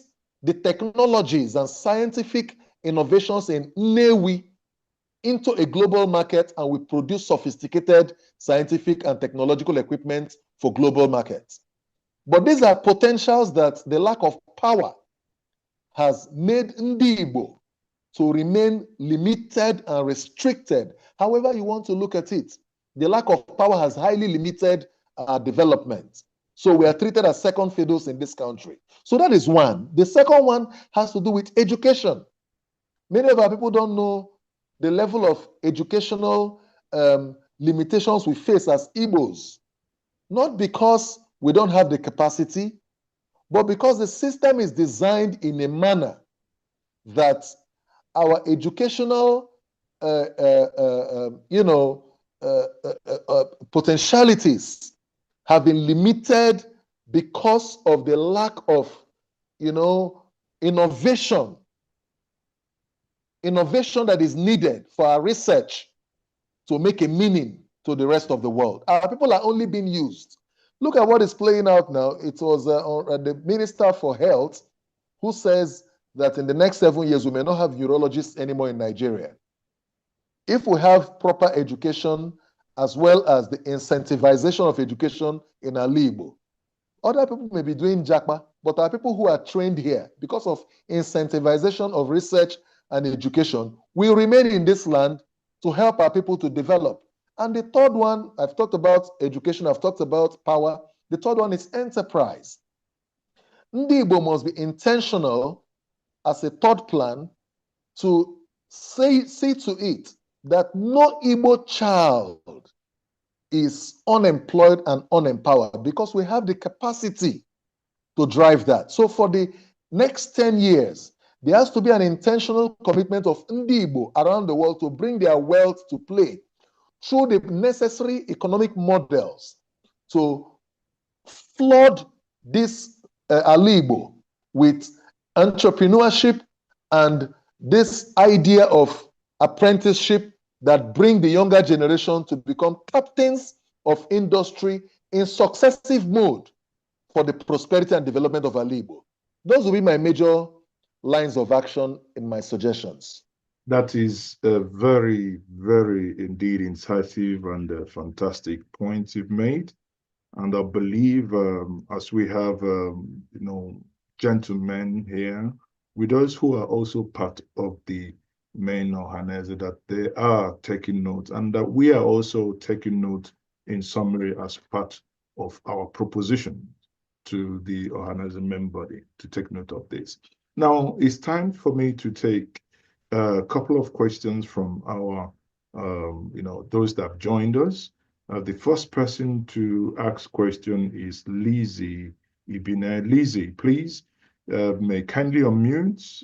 the technologies and scientific innovations in Nnewi into a global market, and we produce sophisticated scientific and technological equipment for global markets. But these are potentials that the lack of power has made Ndi-Igbo to remain limited and restricted. However you want to look at it, the lack of power has highly limited our development. So we are treated as second fiddles in this country. So that is one. The second one has to do with education. Many of our people don't know the level of educational limitations we face as Igbos. Not because we don't have the capacity, but because the system is designed in a manner that our educational, potentialities have been limited because of the lack of, innovation that is needed for our research to make a meaning to the rest of the world. Our people are only being used. Look at what is playing out now. It was the Minister for Health who says that in the next 7 years, we may not have urologists anymore in Nigeria. If we have proper education, as well as the incentivization of education in AlaIgbo, other people may be doing Japa, but our people who are trained here, because of incentivization of research and education, will remain in this land to help our people to develop. And the third one, I've talked about education, I've talked about power. The third one is enterprise. Ndi-Igbo must be intentional as a third plan to see to it that no Igbo child is unemployed and unempowered, because we have the capacity to drive that. So for the next 10 years, there has to be an intentional commitment of Ndi-Igbo around the world to bring their wealth to play through the necessary economic models to flood this AlaIgbo with entrepreneurship and this idea of apprenticeship that bring the younger generation to become captains of industry in successive mode for the prosperity and development of AlaIgbo. Those will be my major lines of action in my suggestions. That is a very, very indeed incisive and fantastic point you've made. And I believe as we have, gentlemen here, with those who are also part of the main Ohanaeze, that they are taking notes, and that we are also taking note in summary as part of our proposition to the Ohanaeze member body to take note of this. Now, it's time for me to take a couple of questions from our, those that have joined us. The first person to ask question is Lizzie Ibine. Lizzie, please, may kindly unmute,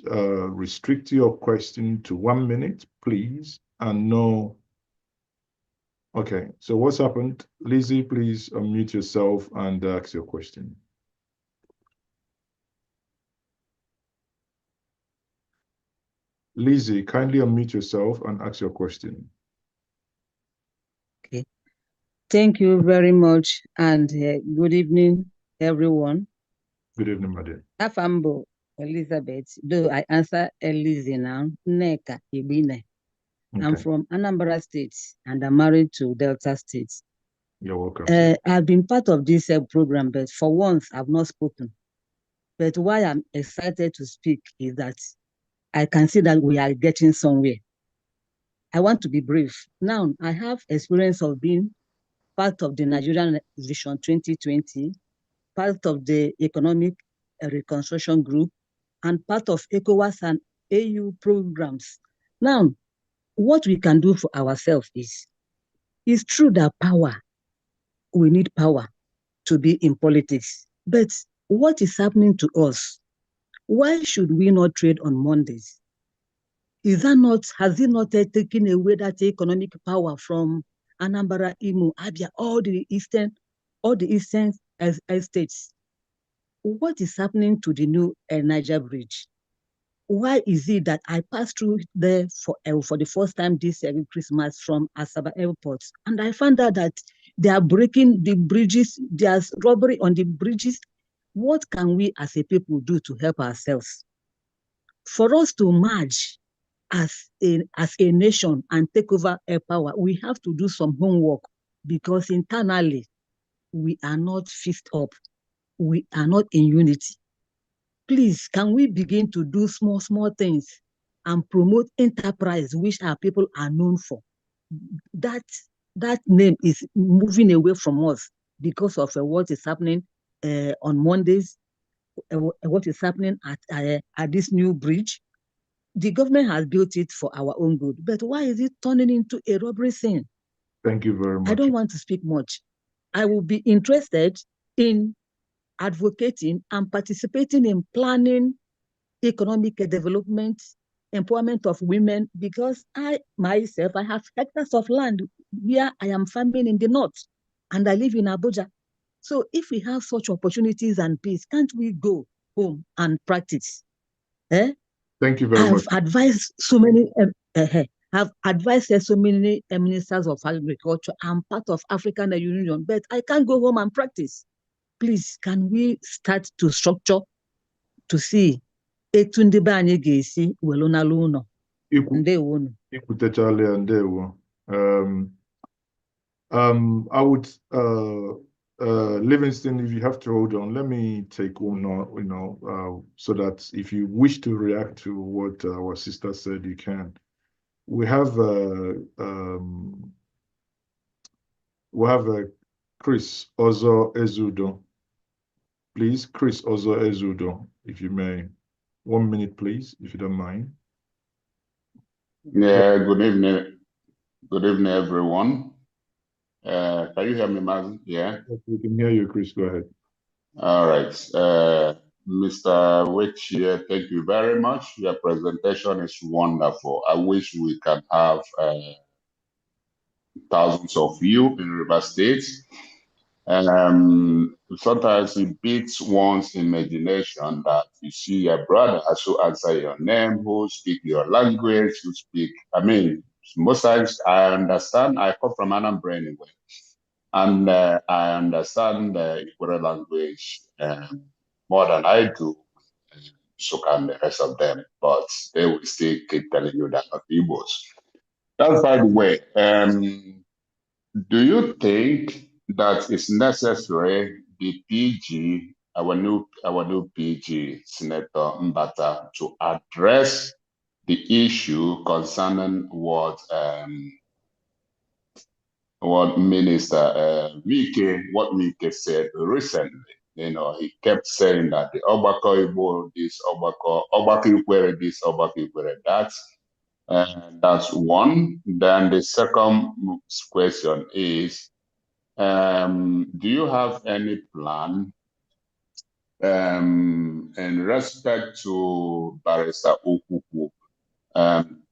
restrict your question to 1 minute, please, and no. Okay, so what's happened? Lizzie, please unmute yourself and ask your question. Lizzie, kindly unmute yourself and ask your question. Okay. Thank you very much, and good evening, everyone. Good evening, madam. Afambo Elizabeth, though I answer Elizabeth now, Neka Ibine. Okay. I'm from Anambra State, and I'm married to Delta State. You're welcome. I've been part of this program, but for once, I've not spoken. But why I'm excited to speak is that I can see that we are getting somewhere. I want to be brief. Now, I have experience of being part of the Nigerian Vision 2020, part of the Economic Reconstruction Group, and part of ECOWAS and AU programs. Now, what we can do for ourselves is, it's true that we need power to be in politics. But what is happening to us? Why should we not trade on Mondays? Has it not taken away that economic power from Anambra, Imo, Abia, all the eastern states? What is happening to the new Niger Bridge? why is it that I passed through there for the first time this Christmas from Asaba Airport, and I found out that they are breaking the bridges, there's robbery on the bridges. What can we as a people do to help ourselves? For us to merge as a nation and take over a power, we have to do some homework, because internally we are not fixed up. We are not in unity. Please, can we begin to do small things and promote enterprise, which our people are known for? That name is moving away from us because of what is happening on Mondays, what is happening at this new bridge. The government has built it for our own good, but why is it turning into a robbery scene? Thank you very much. I don't want to speak much. I will be interested in advocating and participating in planning economic development, empowerment of women, because I myself, I have hectares of land where I am farming in the north, and I live in Abuja. So if we have such opportunities and peace, can't we go home and practice? Thank you very much. I've advised so many ministers of agriculture. I'm part of African Union, but I can't go home and practice. Please, can we start to structure to see etu ndị be anyị ga-esi welu n'ala ụlọ? Ndewonu. Ikwutechala ndewo. I would Livingstone, if you have to hold on, let me take one, so that if you wish to react to what our sister said, you can. We have Chris Ezeoke. Please, Chris Ezeoke, if you may. 1 minute, please, if you don't mind. Yeah, good evening. Good evening, everyone. Can you hear me, Maazi? Yeah? We can hear you, Chris. Go ahead. All right. Mr. Wechie, thank you very much. Your presentation is wonderful. I wish we can have thousands of you in River State. Sometimes it beats one's imagination that you see your brothers who answer your name, who speak your language, who speak, most times I understand, I come from Anambra anyway, and I understand the Ikwerre language more than I do, so can the rest of them, but they will still keep telling you that not Igbos. That's by the way. Do you think that it's necessary the PG, our new PG, Senator Mbata, to address the issue concerning what Minister Mike said recently? He kept saying that the Ogbako Igbo, this Ogbako Ikwerre, this Ogbako Ikwerre, that. That's one. Then the second question is, do you have any plan in respect to Barrister Okuku,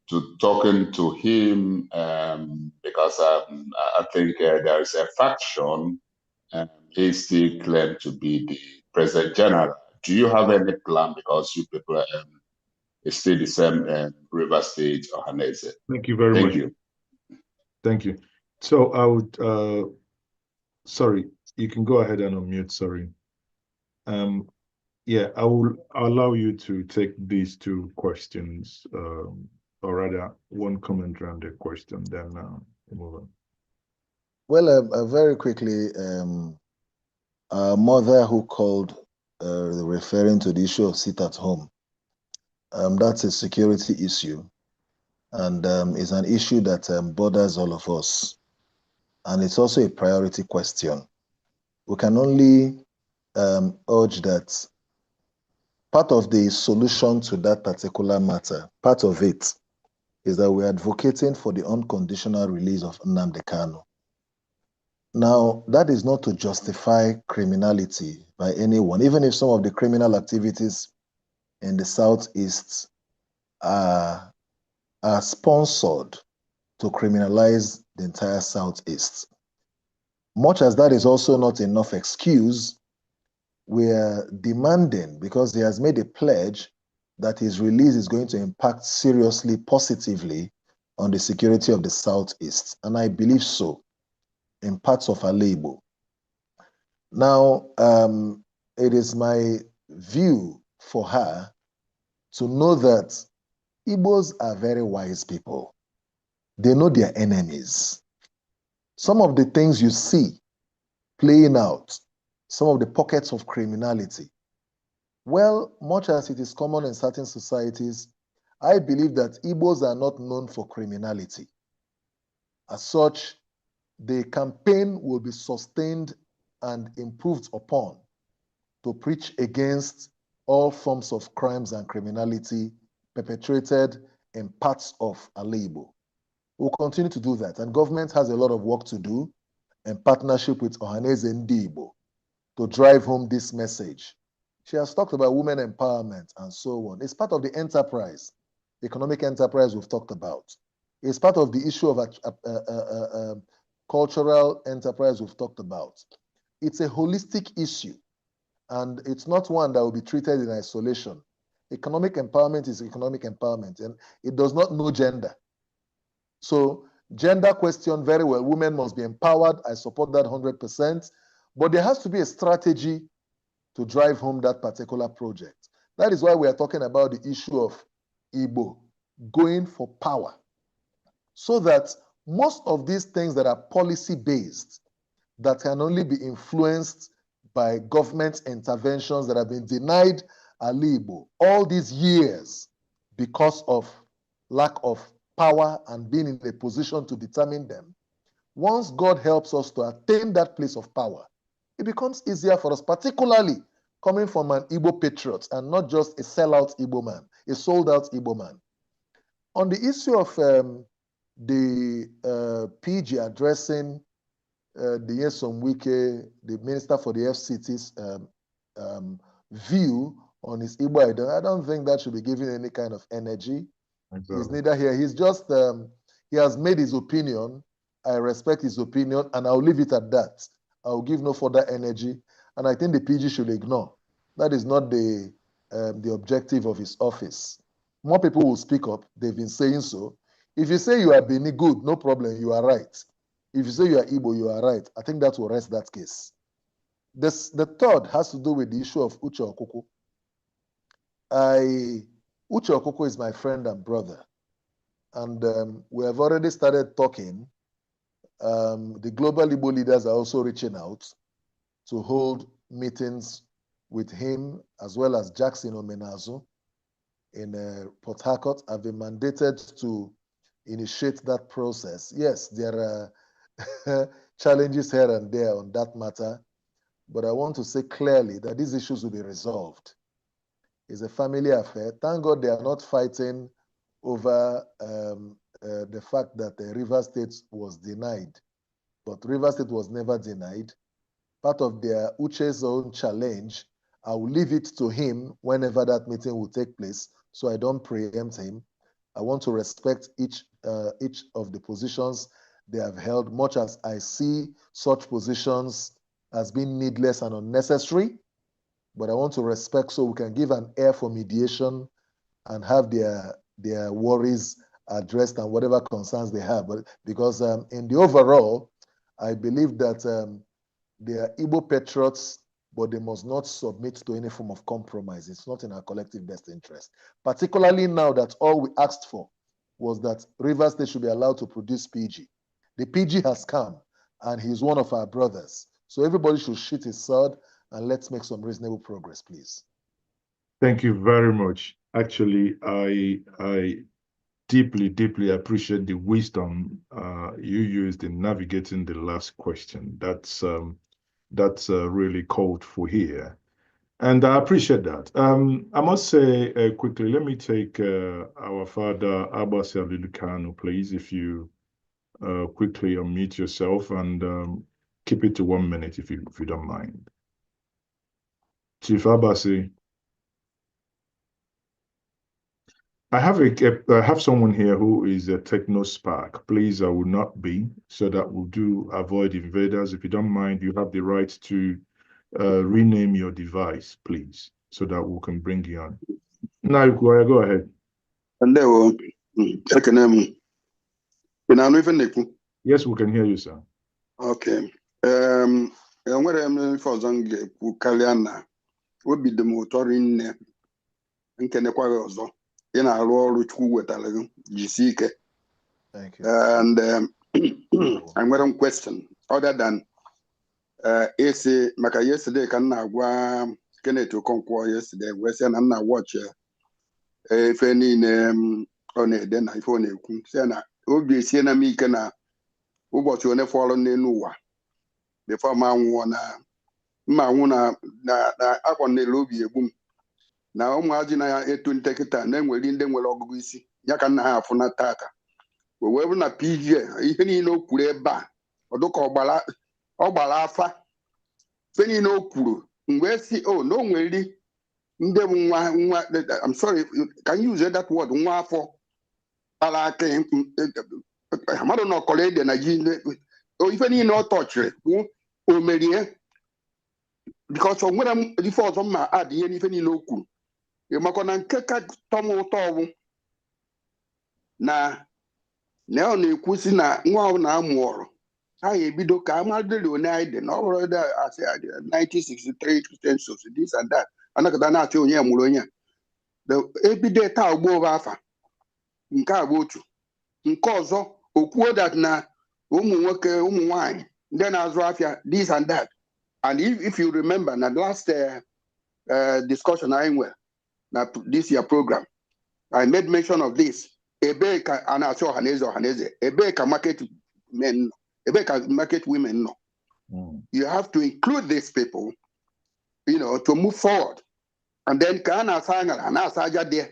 to talking to him, because I think there is a faction, he still claims to be the President General. Do you have any plan, because you people it's still the same River State or Ohanaeze? Thank you very much. Thank you. So I would, sorry, you can go ahead and unmute, sorry. Yeah, I will allow you to take these two questions, or rather one comment around the question, then move on. Well, very quickly, our mother who called referring to the issue of sit at home, that's a security issue, and it's an issue that borders all of us, and it's also a priority question. We can only urge that part of the solution to that particular matter, part of it, is that we're advocating for the unconditional release of Nnamdi Kanu. Now, that is not to justify criminality by anyone, even if some of the criminal activities in the Southeast are sponsored to criminalize the entire Southeast. Much as that is also not enough excuse, we are demanding, because he has made a pledge that his release is going to impact seriously, positively on the security of the Southeast. And I believe so in parts of AlaIgbo. Now, it is my view for her to know that Igbos are very wise people. They know their enemies. Some of the things you see playing out, some of the pockets of criminality, well, much as it is common in certain societies, I believe that Igbos are not known for criminality. As such, the campaign will be sustained and improved upon to preach against all forms of crimes and criminality perpetrated in parts of AlaIgbo. We'll continue to do that, and government has a lot of work to do in partnership with Ohanaeze Ndi-Igbo to drive home this message. She has talked about women empowerment and so on. It's part of the enterprise, economic enterprise we've talked about. It's part of the issue of cultural enterprise we've talked about. It's a holistic issue, and it's not one that will be treated in isolation. Economic empowerment is economic empowerment, and it does not know gender. So gender question, very well, women must be empowered. I support that 100%, but there has to be a strategy to drive home that particular project. That is why we are talking about the issue of Igbo going for power, so that most of these things that are policy-based, that can only be influenced by government interventions that have been denied AlaIgbo all these years because of lack of power and being in a position to determine them. Once God helps us to attain that place of power, it becomes easier for us, particularly coming from an Igbo patriot and not just a sellout Igbo man, a sold-out Igbo man. On the issue of the PG addressing the Njenje Wechie, the Minister for the FCT's view on his Igbo, I don't think that should be given any kind of energy. Exactly. He's neither here. He's just, he has made his opinion. I respect his opinion, and I'll leave it at that. I'll give no further energy, and I think the PG should ignore. That is not the objective of his office. More people will speak up. They've been saying so. If you say you are Beni, good, no problem, you are right. If you say you are Igbo, you are right. I think that will rest that case. The third has to do with the issue of Uche Okuku. Uche Okuku is my friend and brother, and we have already started talking. The global Igbo leaders are also reaching out to hold meetings with him, as well as Jackson Omenazu in Port Harcourt. I've been mandated to initiate that process. Yes, there are challenges here and there on that matter, but I want to say clearly that these issues will be resolved. It's a family affair. Thank God they are not fighting over the fact that Rivers State was denied, but Rivers State was never denied. Part of their Uche's own challenge, I will leave it to him whenever that meeting will take place, so I don't preempt him. I want to respect each of the positions they have held, much as I see such positions as being needless and unnecessary, but I want to respect so we can give an air for mediation and have their worries addressed and whatever concerns they have. But because in the overall, I believe that they are Igbo patriots, but they must not submit to any form of compromise. It's not in our collective best interest. Particularly now that all we asked for was that Rivers State should be allowed to produce PG. The PG has come, and he's one of our brothers. So everybody should shoot his sword, and let's make some reasonable progress, please. Thank you very much. Actually, I deeply, deeply appreciate the wisdom you used in navigating the last question. That's really called for here. And I appreciate that. I must say quickly, let me take our father, Abbas Abdulkanu, please, if you quickly unmute yourself and keep it to 1 minute if you don't mind. Chief Abbasi. I have someone here who is a techno spark. Please, I will not be, so that we'll avoid invaders. If you don't mind, you have the right to rename your device, please, so that we can bring you on. Now, go ahead. And there were Yes, we can hear you, sir. Okay. Enwere m ife ọzọ m ga-ekwu karịa na obi dị m ụtọ rinne nkenekwa gị ọzọ ị na-arụ ọrụ Chukwu wetara gị jisi ike. Thank you. And enwere m question other than isi maka yesterday ka m na-agwa Kenneth Okonkwo yesterday wee sị na m na-watch ife niile ọ na-ede na ife ọ na-ekwu sị na obi esie na m ike na ụbọchị one fọrọ n'elu ụwa before ma nwụọ na mma nwụ na akwa n'elu obi egbu m na ụmụazị na-eto ntekịta na-enwere ndị nwere ọgụgụ isi ya ka nna ha afụ na tata wee bụrụ na PG ihe niile o kwuru ebe a ọdụka ọ gbara afa ife niile o kwuru mgbe si na o nwere ndị bụ nwa I'm sorry, can you use that word nwa afọ kpara aka mmadụ na ọkọrọ ede na ji ife niile ọ tọchiri bụ o merie because o nwere ife ọzọ mma adịnye n'ife niile o kwuru maka na nke ka tọm ụtọ ọgwụ na ọ na-ekwusi na nwa ahụ na-amụ ọrụ ha ga-ebido ka amadịrị onye anyị dị na ọ bụrụ 1963 census this and that anakọta na-achọ onye mụrụ onye a ebido taa ugbo afa nke a bụ otu nke ọzọ okwuo that na ụmụ nwoke ụmụ nwanyị ndị na-azụ afịa this and that. And if you remember na last discussion I nwere na this year program I made mention of this. Ebe ka a na-achọ Ohanaeze ebe ka market men nọ ebe ka market women nọ. You have to include these people, to move forward. And then ka a na-asa aṅara na-asa aja dị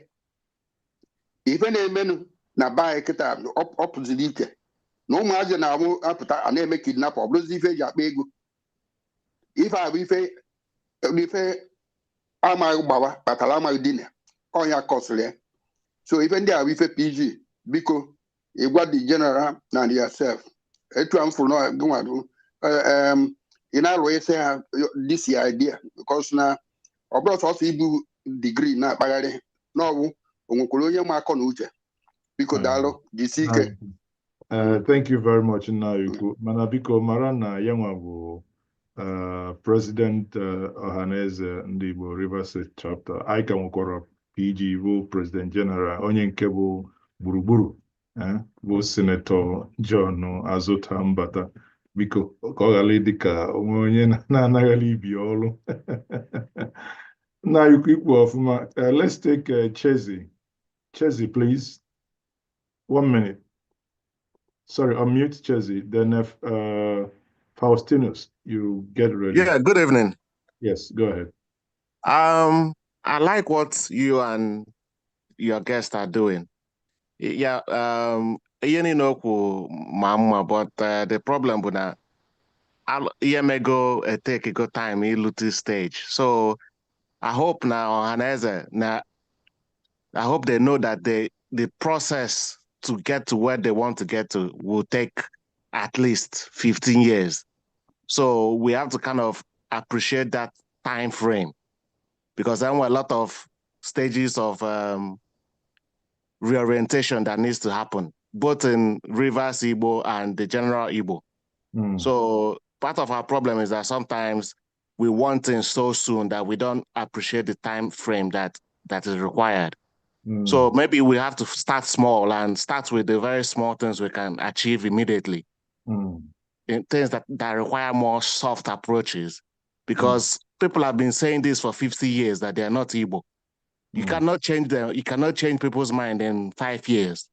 ife na-emenu na baa kịta ọpụziri ike na ụmụazị na-apụta a na-eme kidnap ọ bụrụzi ife eji akpa ego ife abụ ife amaghị gbawa kpatara amaghị dina ọnya kọsịrị ya. So ife ndị abụ ife PG biko ịgwa the general na yourself etu a m fụrụ na gịnwadụ ị na-alụ ise ha this idea because na ọ bụrụ sọsọ ibu degree na-akpagharị n'ọgwụ onwekwara onye ma akọ na uche biko daalụ jisi ike. Thank you very much, Nnayukwu. Mana biko mara na yanwa bụ President Ohanaeze Ndi-Igbo Rivers State Chapter. I ka nwekwara PG bụ President General onye nke bụ gburugburu bụ Senator John Azụta Mbata. Biko ka ọ ghara ịdị ka onwe onye na-anaghị ibi ọrụ. Nnayukwu ikwu ọfụma. Let's take Chezi. Chezi, please. 1 minute. Sorry, unmute Chezi. Then Faustinus, you get ready. Yeah, good evening. Yes, go ahead. I like what you and your guests are doing. Yeah, but the problem with that, take a good time in this stage. So I hope now, Ohanaeze, I hope they know that the process to get to where they want to get to will take at least 15 years. So we have to kind of appreciate that time frame because there were a lot of stages of reorientation that needs to happen, both in Rivers Igbo and the general Igbo. So part of our problem is that sometimes we want things so soon that we don't appreciate the time frame that is required. So maybe we have to start small and start with the very small things we can achieve immediately. In things that require more soft approaches, because people have been saying this for 50 years that they are not Igbo. You cannot change them. You cannot change people's mind in 5 years.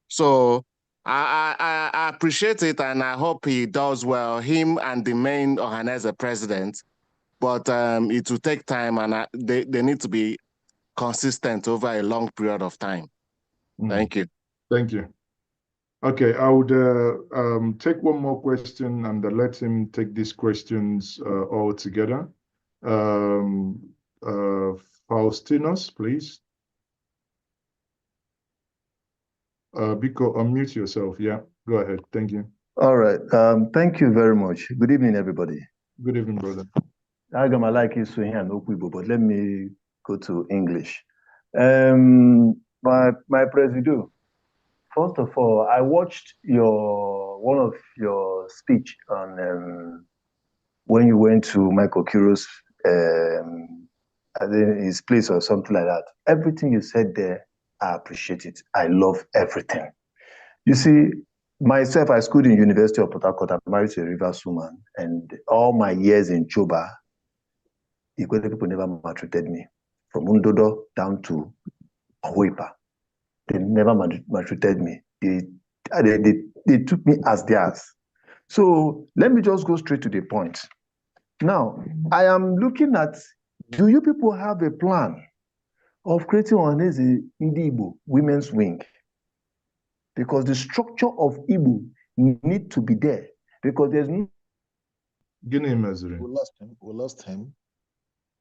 So I appreciate it, and I hope he does well. Him and the main Ohanaeze president, but it will take time, and they need to be consistent over a long period of time. Thank you. Thank you. Okay, I would take one more question and let him take these questions all together. Faustinus, please. Biko, unmute yourself. Yeah, go ahead. Thank you. All right. Thank you very much. Good evening, everybody. Good evening, brother. I'm like you here no Igbo, but let me go to English. My Presido, first of all, I watched one of your speech on when you went to Michael Kiro's his place or something like that. Everything you said there, I appreciate it. I love everything. You see, myself, I schooled in University of Port Harcourt. I'm married to a Rivers woman, and all my years in Choba, Ikwerre people never maltreated me. From Undodo down to Ahuipa, they never maltreated me. They took me as theirs. So let me just go straight to the point. Now, I am looking at, do you people have a plan of creating Ohanaeze Ndi-Igbo women's wing? Because the structure of Igbo need to be there. Because there's no... We lost him.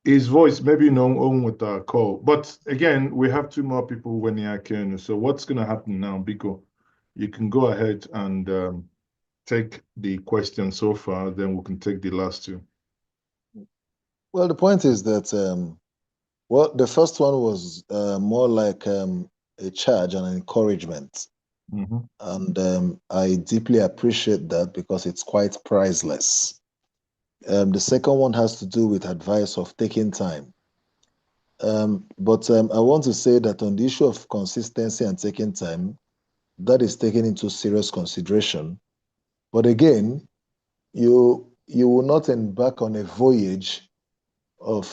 His voice, maybe on with our call. But again, we have two more people when you can. So what's going to happen now, Biko? You can go ahead and take the question so far, then we can take the last two. Well, the point is that, well, the first one was more like a charge and an encouragement. Mm-hmm. And I deeply appreciate that because it's quite priceless. The second one has to do with advice of taking time. But I want to say that on the issue of consistency and taking time, that is taken into serious consideration. But again, you will not embark on a voyage of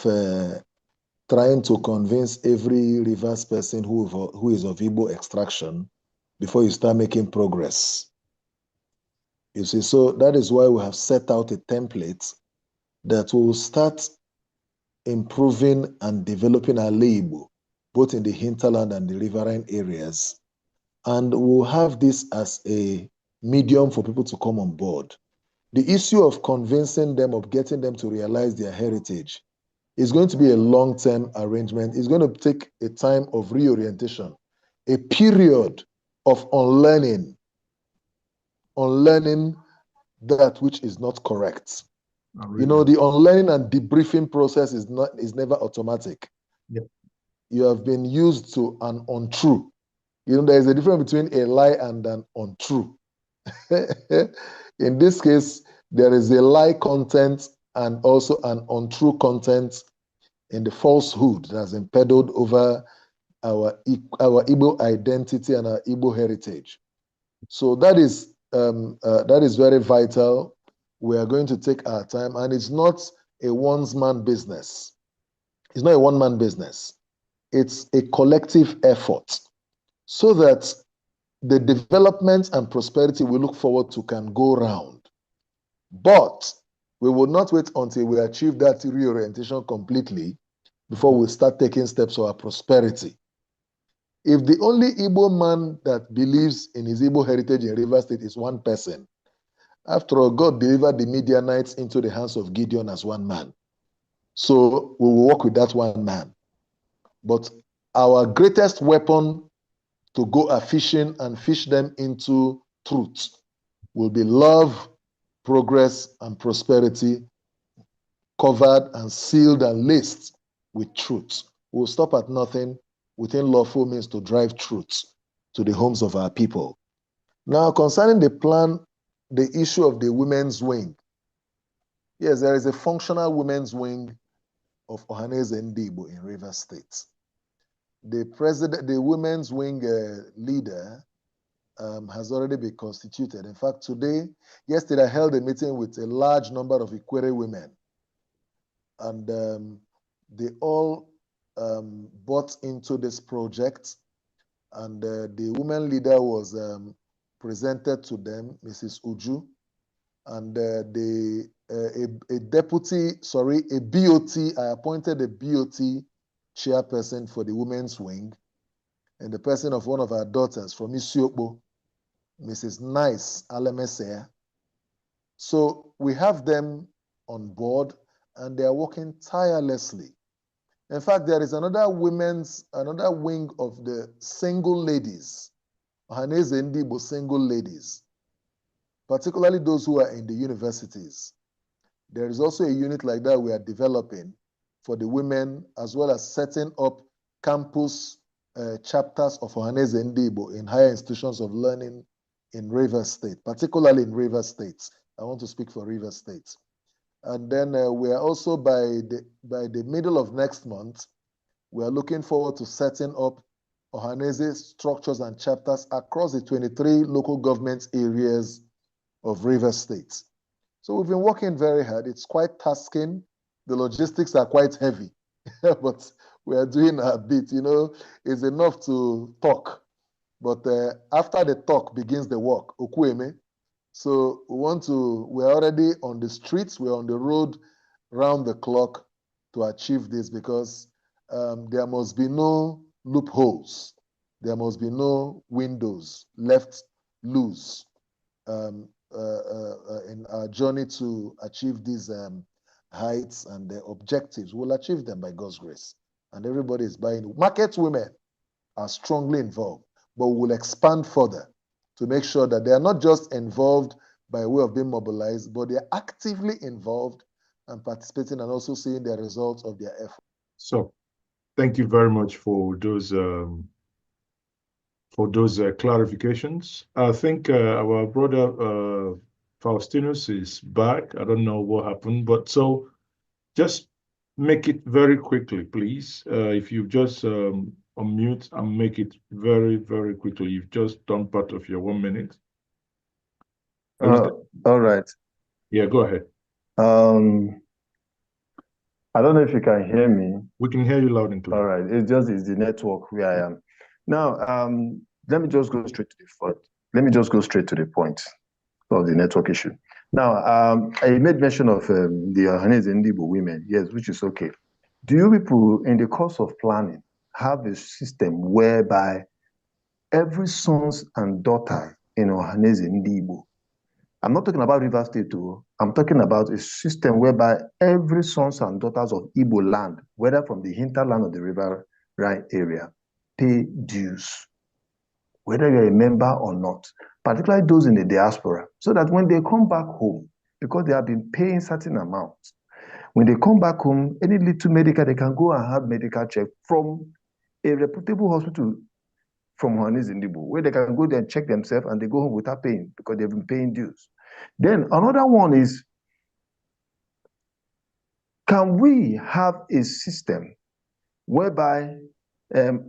trying to convince every Rivers person who is of Igbo extraction before you start making progress. You see, so that is why we have set out a template that will start improving and developing AlaIgbo, both in the hinterland and the riverine areas. And we'll have this as a medium for people to come on board. The issue of convincing them, of getting them to realize their heritage, is going to be a long-term arrangement. It's going to take a time of reorientation, a period of unlearning that which is not correct. Really. You know, the unlearning and debriefing process is never automatic. Yep. You have been used to an untrue. You know, there is a difference between a lie and an untrue. In this case, there is a lie content and also an untrue content in the falsehood that has been peddled over our Igbo identity and our Igbo heritage. So that is very vital. We are going to take our time, and it's not a one-man business. It's not a one-man business. It's a collective effort so that the development and prosperity we look forward to can go round. But we will not wait until we achieve that reorientation completely before we start taking steps for our prosperity. If the only Igbo man that believes in his Igbo heritage in Rivers State is one person, after all, God delivered the Midianites into the hands of Gideon as one man. So we will work with that one man. But our greatest weapon to go a-fishing and fish them into truth will be love, progress, and prosperity, covered and sealed and laced with truth. We'll stop at nothing within lawful means to drive truth to the homes of our people. Now, concerning the plan, the issue of the women's wing. Yes, there is a functional women's wing of Ohanaeze Ndi-Igbo in Rivers State. The women's wing leader has already been constituted. In fact, yesterday I held a meeting with a large number of Ikwerre women, and they all bought into this project, and the women leader was presented to them, Mrs. Uju, and a BOT, I appointed a BOT chairperson for the women's wing, and the person of one of our daughters from Isiokbo, Mrs. Nice Alemesea. So we have them on board, and they are working tirelessly. In fact, there is another wing of the single ladies, Ohanaeze Ndi-Igbo single ladies, particularly those who are in the universities. There is also a unit like that we are developing for the women, as well as setting up campus chapters of Ohanaeze Ndi-Igbo in higher institutions of learning in Rivers State, particularly in Rivers State. I want to speak for Rivers State. And then we are also by the middle of next month, we are looking forward to setting up Ohanaeze structures and chapters across the 23 local government areas of Rivers State. So we've been working very hard. It's quite tasking. The logistics are quite heavy, but we are doing a bit. You know, it's enough to talk, but after the talk begins the work. Okueme. So we're already on the streets, we're on the road round the clock to achieve this, because there must be no loopholes. There must be no windows left loose in our journey to achieve these heights and the objectives. We'll achieve them by God's grace. And everybody is buying. Market women are strongly involved, but we'll expand further to make sure that they are not just involved by way of being mobilized, but they are actively involved and participating and also seeing the results of their effort. So, thank you very much for those clarifications. I think our brother Faustinus is back. I don't know what happened, but so just make it very quickly, please. If you just unmute and make it very, very quickly. You've just done part of your 1 minute. All right. Yeah, go ahead. I don't know if you can hear me. We can hear you loud and clear. All right. It's the network where I am. Now, let me just go straight to the point. Let me just go straight to the point of the network issue. Now, I made mention of the Ohanaeze Ndi-Igbo women, yes, which is okay. Do you people, in the course of planning, have a system whereby every sons and daughter in Ohanaeze Ndi-Igbo, I'm not talking about Rivers State, too. I'm talking about a system whereby every sons and daughters of Igbo land, whether from the hinterland or the river right area, pay dues, whether you're a member or not, particularly those in the diaspora, so that when they come back home, because they have been paying certain amounts, when they come back home, any little medical, they can go and have medical check from a reputable hospital from Ohanaeze Ndi-Igbo, where they can go there and check themselves and they go home without paying because they've been paying dues. Then another one is, can we have a system whereby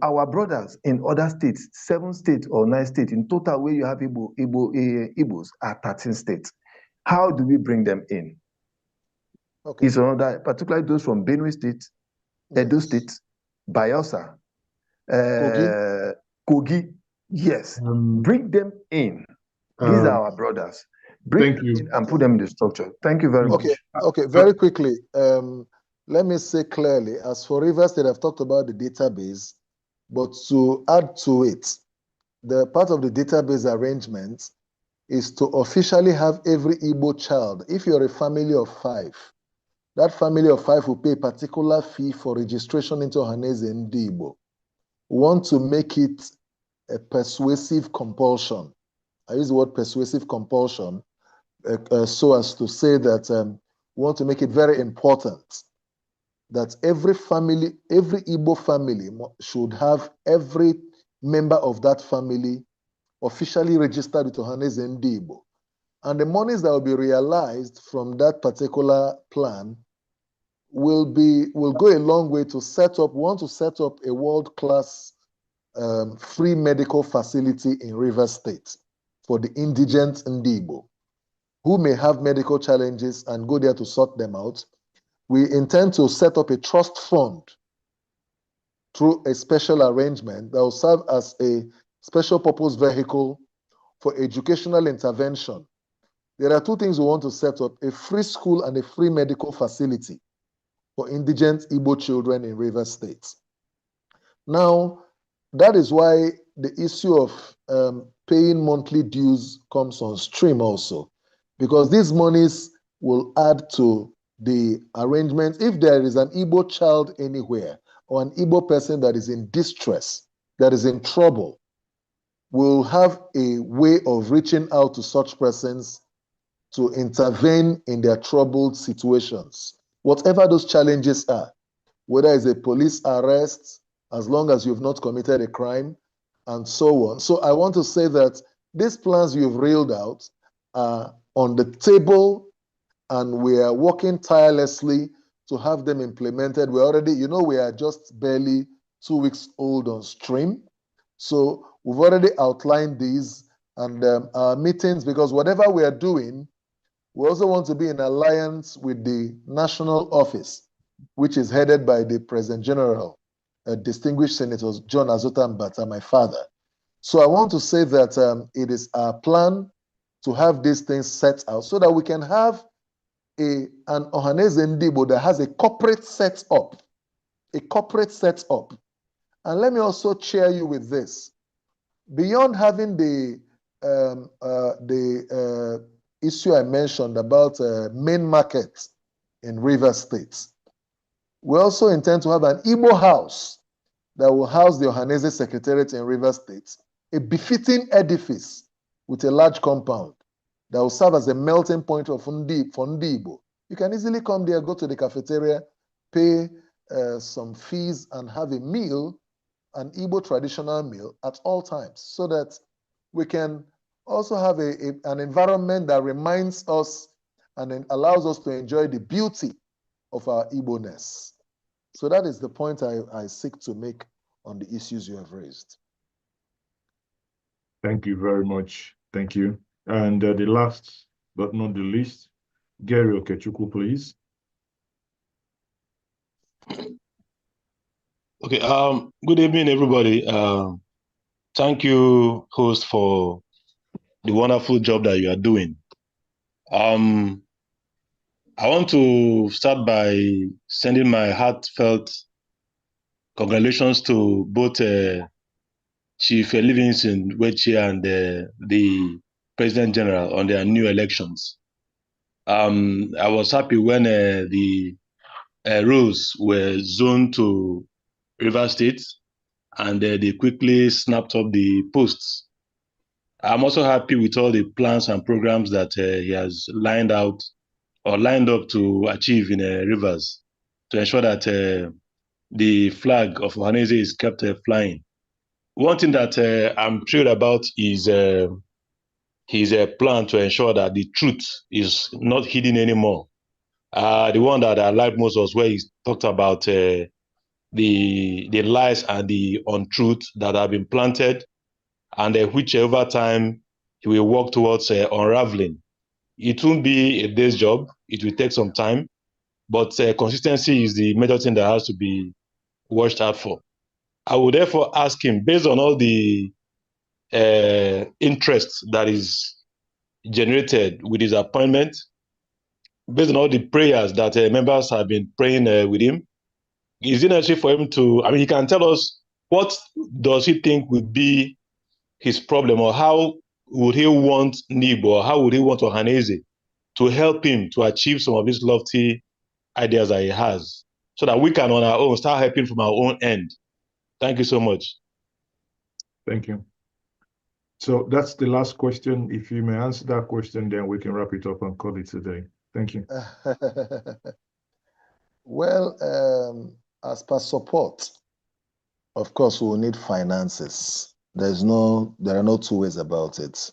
our brothers in other states, 7 states or 9 states, in total where you have Igbos are 13 states, how do we bring them in? Okay. It's another, particularly those from Benue State, Edo State, Bayelsa, Kogi, yes, bring them in. These are our brothers. Bring them in and put them in the structure. Thank you very much. Okay, very quickly. Let me say clearly, as for Rivers State, I've talked about the database, but to add to it, the part of the database arrangement is to officially have every Igbo child. If you're a family of 5, that family of 5 will pay a particular fee for registration into Ohanaeze Ndi-Igbo. We want to make it a persuasive compulsion. I use the word persuasive compulsion so as to say that we want to make it very important that every family, every Igbo family should have every member of that family officially registered with Ohanaeze Ndi-Igbo. And the monies that will be realized from that particular plan will go a long way to set up, a world-class free medical facility in Rivers State for the indigent Ndi-Igbo who may have medical challenges and go there to sort them out. We intend to set up a trust fund through a special arrangement that will serve as a special purpose vehicle for educational intervention. There are 2 things we want to set up: a free school and a free medical facility for indigent Igbo children in Rivers State. Now, that is why the issue of paying monthly dues comes on stream also, because these monies will add to the arrangement. If there is an Igbo child anywhere or an Igbo person that is in distress, that is in trouble, we'll have a way of reaching out to such persons to intervene in their troubled situations, whatever those challenges are. whether it's a police arrest, as long as you've not committed a crime, and so on. So I want to say that these plans you've reeled out are on the table, and we are working tirelessly to have them implemented. We already, we are just barely 2 weeks old on stream. So we've already outlined these and our meetings, because whatever we are doing, we also want to be in alliance with the national office, which is headed by the President General, distinguished Senator John Azota Mbata, my father. So I want to say that it is our plan to have these things set out so that we can have an Ohanaeze Ndi-Igbo that has a corporate setup, And let me also cheer you with this. Beyond having the issue I mentioned about main market in Rivers State, we also intend to have an Igbo house that will house the Ohanaeze Secretariat in Rivers State, a befitting edifice with a large compound that will serve as a melting point for Ndi-Igbo. You can easily come there, go to the cafeteria, pay some fees, and have a meal, an Igbo traditional meal at all times, so that we can also have an environment that reminds us and allows us to enjoy the beauty of our Igbo-ness. So that is the point I seek to make on the issues you have raised. Thank you very much. Thank you. And the last but not the least, Gary Okechukwu, please. Okay. Good evening, everybody. Thank you, host, for the wonderful job that you are doing. I want to start by sending my heartfelt congratulations to both Chief Livingstone Wechie and the President General on their new elections. I was happy when the roles were zoned to Rivers State, and they quickly snapped up the posts. I'm also happy with all the plans and programs that he has lined up to achieve in Rivers, to ensure that the flag of Ohanaeze is kept flying. One thing that I'm thrilled about is his plan to ensure that the truth is not hidden anymore. The one that I liked most was where he talked about the lies and the untruth that have been planted, and which over time he will work towards unraveling. It won't be a day's job. It will take some time, but consistency is the major thing that has to be watched out for. I would therefore ask him, based on all the interest that is generated with his appointment, based on all the prayers that members have been praying with him, is it necessary for him to, he can tell us what does he think would be his problem, or how would he want Ndi-Igbo, or how would he want Ohanaeze to help him to achieve some of these lofty ideas that he has, so that we can on our own start helping from our own end. Thank you so much. Thank you. So that's the last question. If you may answer that question, then we can wrap it up and call it a day. Thank you. Well, as per support, of course, we will need finances. There are no two ways about it.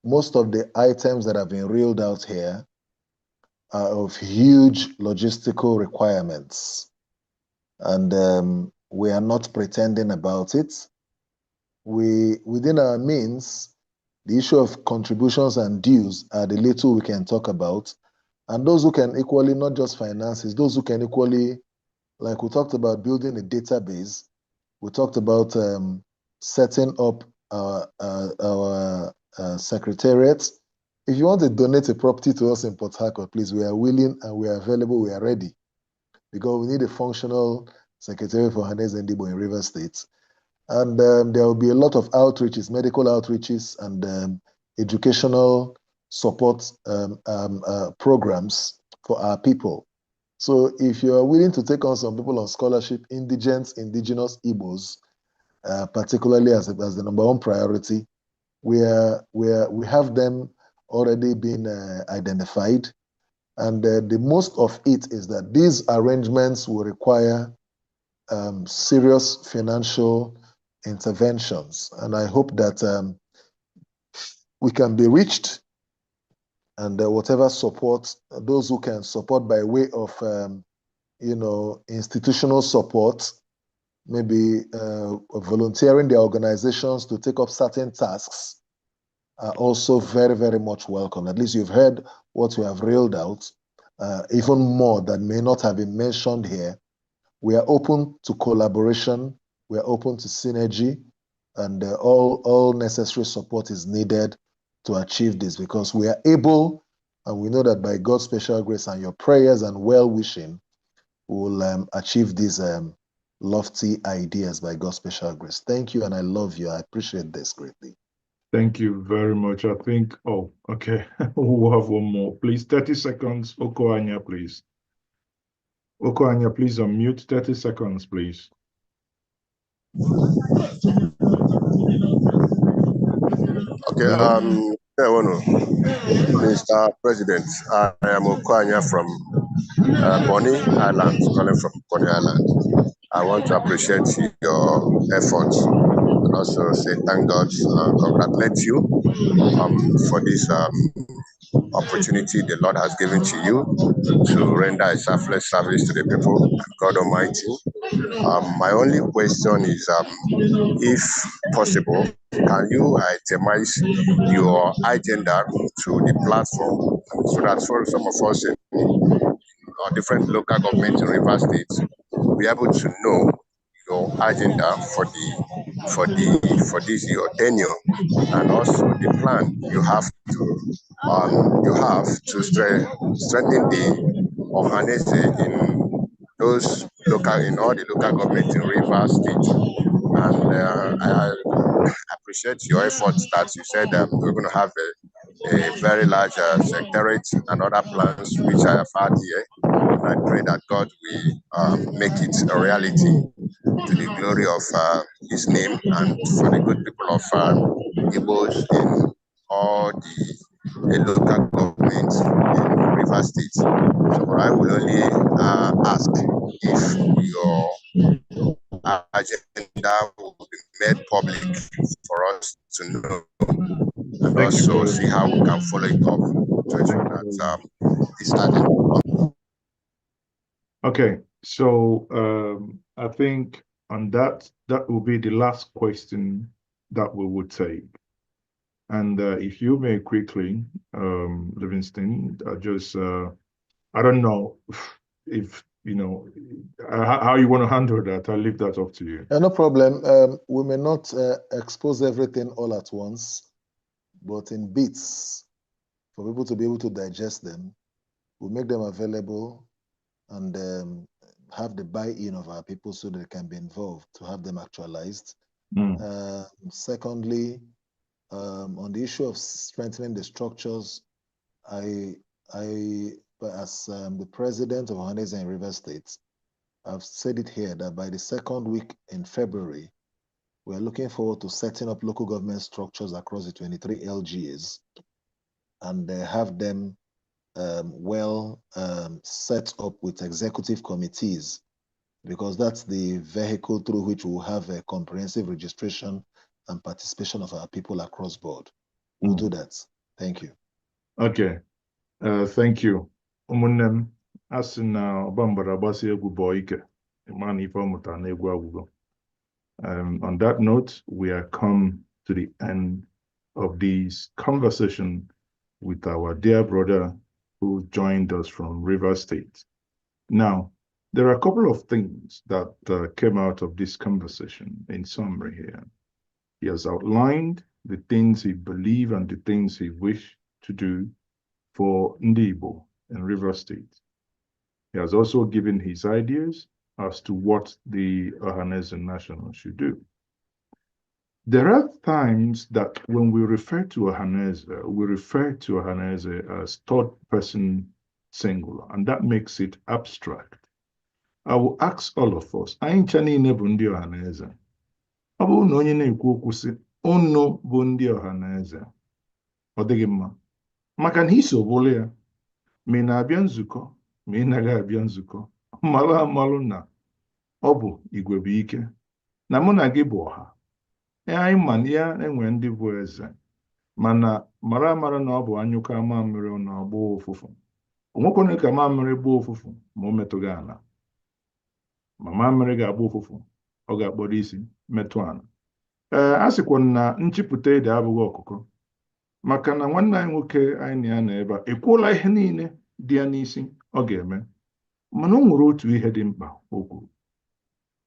Most of the items that have been reeled out here are of huge logistical requirements. And we are not pretending about it. Within our means, the issue of contributions and dues are the little we can talk about. And those who can equally, not just finances, those who can equally, like we talked about building a database, we talked about setting up our secretariat. If you want to donate a property to us in Port Harcourt, please, we are willing and we are available, we are ready. Because we need a functional secretariat for Ohanaeze Ndi-Igbo in Rivers State. And there will be a lot of outreaches, medical outreaches, and educational support programs for our people. So if you are willing to take on some people on scholarship, indigenous Igbos, particularly as the number one priority, we have them already been identified, And the most of it is that these arrangements will require serious financial interventions. And I hope that we can be reached, and whatever support, those who can support by way of, institutional support, maybe volunteering their organizations to take up certain tasks, are also very, very much welcome. At least you've heard what we have railed out, even more that may not have been mentioned here. We are open to collaboration, we are open to synergy, and all necessary support is needed to achieve this, because we are able, and we know that by God's special grace and your prayers and well-wishing, we will achieve these lofty ideas by God's special grace. Thank you, and I love you. I appreciate this greatly. Thank you very much. I think, oh, okay, we'll have one more. Please, 30 seconds. Okoanya, please. Okoanya, please unmute. 30 seconds, please. Okay, Mr. President, I am Okoanya from Bonny Island, calling from Bonny Island. I want to appreciate your efforts and also say thank God and congratulate you for this opportunity the Lord has given to you to render a selfless service to the people, God Almighty. My only question is, if possible, can you itemize your agenda to the platform so that for some of us in different local governments in Rivers State will be able to know your agenda for this your tenure, and also the plan you have to strengthen the Ohanaeze in all the local governments in Rivers State. And I appreciate your efforts that you said we're going to have a very large secretariat and other plans which I have had here. And I pray that God will make it a reality to the glory of His name and for the good people of Igbos in all the local governments in Rivers State. So I will only ask if your agenda will be made public for us to know, and also see how we can follow it up to ensure that this agenda. Okay, so I think on that will be the last question that we would take. And if you may quickly, Livingstone, I don't know if how you want to handle that. I'll leave that up to you. No problem. We may not expose everything all at once, but in bits, for people to be able to digest them. We'll make them available and have the buy-in of our people so they can be involved to have them actualized. Secondly, on the issue of strengthening the structures, as the president of Ohanaeze and Rivers State, I've said it here that by the second week in February, we're looking forward to setting up local government structures across the 23 LGAs and have them set up with executive committees, because that's the vehicle through which we'll have a comprehensive registration and participation of our people across board. We'll do that. Thank you. Okay. Thank you. On that note, we are come to the end of this conversation with our dear brother who joined us from Rivers State. Now, there are a couple of things that came out of this conversation in summary here. He has outlined the things he believes and the things he wished to do for Ndi-Igbo in Rivers State. He has also given his ideas as to what the Ohanaeze National should do. There are times that when we refer to Ohanaeze, we refer to Ohanaeze as third person singular, and that makes it abstract. I will ask all of us, anyị ncha niile bụ ndị Ohanaeze. Ọ bụrụ na onye na-ekwu okwu sị, unu bụ ndị Ohanaeze, ọ dịghị mma. Maka na iso bụrụ ya, ma ị na-abịa nzukọ ma ị naghị abịa nzukọ, mmalụ amalụ na ọ bụ igwe bụ ike, na mụ na gị bụ ọha. Anyị ma na ya enwere ndị bụ eze, mana mara amara na ọ bụ anyụkọ mamịrị na ọgba ụfụfụ. O nwekwana ka mamịrị gba ụfụfụ ma o metụ gị ala. Ma mamịrị ga-agba ụfụfụ, ọ ga-akpọrọ isi metụ ala. A sịkwa na nchịpụta ede abụghị ọkụkọ, maka na nwanne anyị nwoke anyị na ya nọ ebe a ekwuola ihe niile dị ya n'isi ọ ga-eme, mana o nwere otu ihe dị mkpa o kwuru.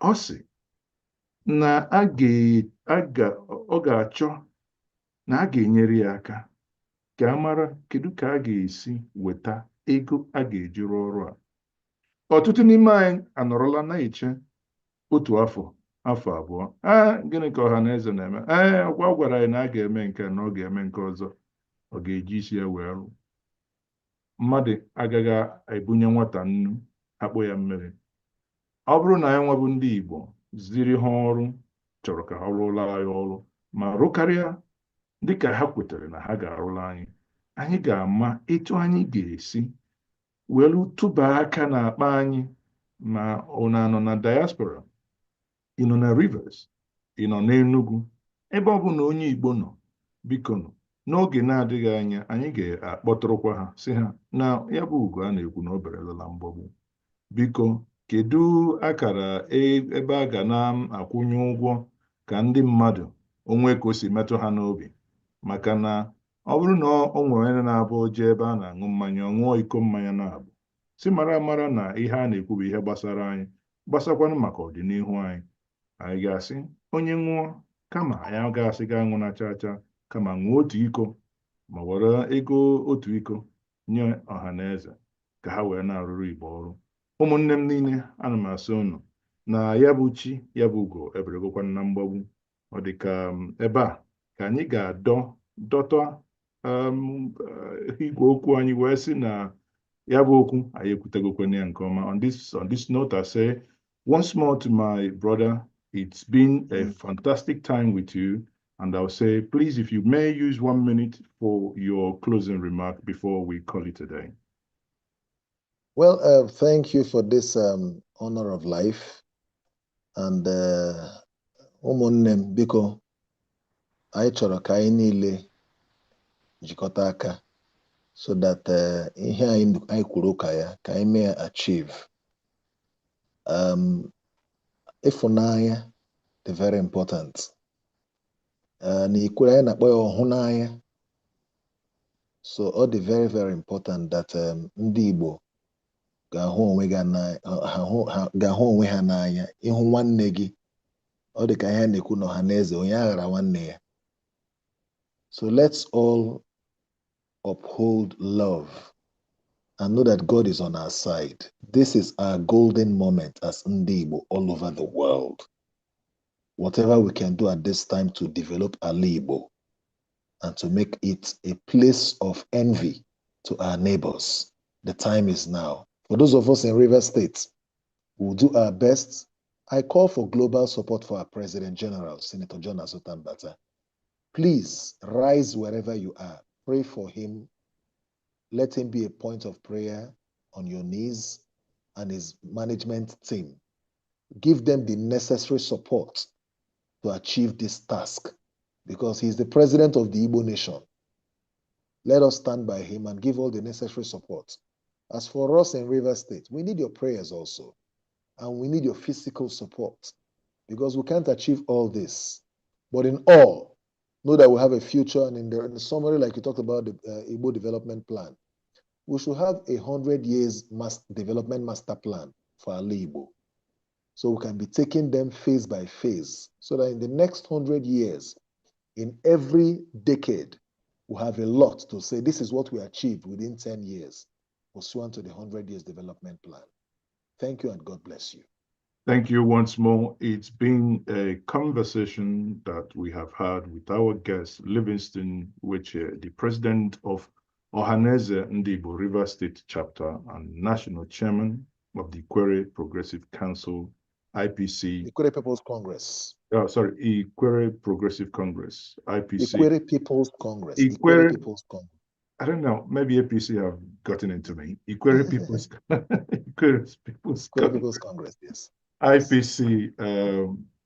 Ọ sị na ọ ga-achọ na a ga-enyere ya aka ka a mara kedu ka a ga-esi weta ego a ga-eji rụọ ọrụ a. Ọtụtụ n'ime anyị anọrọla na-eche otu afọ abụọ, gịnị ka Ohanaeze na-eme? Ọ gwara anyị na a ga-eme nke na ọ ga-eme nke ọzọ, ọ ga-eji isi ya wee rụ. Mmadụ agaghị ebunye nwata nnu akpụ ya mmiri. Ọ bụrụ na anyị nwabụ ndị Igbo ziri ha ọrụ, chọrọ ka ha rụọla anyị ọrụ ma rụkarịa dịka ha kwetere na ha ga-arụla anyị ga-ama etu anyị ga-esi welu tụba aka n'akpa anyị. Ma ọ na-anọ na diaspora, ị nọ na Rivers, ị nọ n'Enugu, ebe ọ bụ na onye Igbo nọ, biko nọ n'oge na-adịghị anya anyị ga-akpọtụrụkwa ha sị ha na ya bụ ugo a na-ekwu na o berelala mgbọgbu. Biko, kedu akara ebe a ga na-akwụnye ụgwọ ka ndị mmadụ onwe ka o si metụ ha n'obi? Maka na ọ bụrụ na ọ nwere onye na-abụ oje ebe a na-aṅụ mmanya, ọ ṅụọ iko mmanya na-abụ, si mara amara na ihe a na-ekwu bụ ihe gbasara anyị, gbasakwanụ maka ọdịnihu anyị. Anyị ga-asị onye ṅụọ, kama anyị ga-asị ga aṅụ na chacha, kama ṅụọ otu iko ma were ego otu iko nye Ohanaeze ka ha wee na-arụrụ Igbo ọrụ. Ụmụnne m niile, ana m asị unu na ya bụ chi ya bụ ugo eberegokwana na mgbagbu. Ọ dị ka ebe a ka anyị ga-adọta igwe okwu anyị wee sị na ya bụ okwu anyị ekwutegokwana ya nke ọma. On this note, I say once more to my brother, it's been a fantastic time with you, and I'll say, please, if you may use 1 minute for your closing remark before we call it a day. Well, thank you for this honor of life. And ụmụnne m, biko, anyị chọrọ ka anyị niile jikọta aka so that ihe anyị kwuru ka ya ka anyị mee achieve. Ịfụnanya dị very important. Na Ikwerre anyị na-akpọ ya ọhụnanya. So ọ dị very, very important that ndị Igbo ga-ahụ onwe ha n'anya. Ịhụ nwanne gị, ọ dị ka ihe na-ekwu na Ohanaeze onye aghara nwanne ya. So let's all uphold love and know that God is on our side. This is our golden moment as Ndi Igbo all over the world. Whatever we can do at this time to develop AlaIgbo and to make it a place of envy to our neighbors, the time is now. For those of us in Rivers State, we'll do our best. I call for global support for our President General, Senator John Azotan-Bata. Please rise wherever you are. Pray for him. Let him be a point of prayer on your knees and his management team. Give them the necessary support to achieve this task because he's the president of the Igbo Nation. Let us stand by him and give all the necessary support. As for us in Rivers State, we need your prayers also, and we need your physical support because we can't achieve all this. But in all, know that we have a future, and in the summary, like you talked about the Igbo development plan, we should have 100 years development master plan for AlaIgbo. So we can be taking them phase by phase so that in the next 100 years, in every decade, we have a lot to say, this is what we achieved within 10 years, pursuant to the 100 years development plan. Thank you and God bless you. Thank you once more. It's been a conversation that we have had with our guest, Livingstone Wechie, the president of Ohanaeze Ndi-Igbo Rivers State Chapter and national chairman of the Ikwerre Progressive Council, IPC. Ikwerre People's Congress. Ikwerre Progressive Congress, IPC. Ikwerre People's Congress. Ikwerre People's Congress. I don't know, maybe APC have gotten into me. Ikwerre People's People's Congress, yes. IPC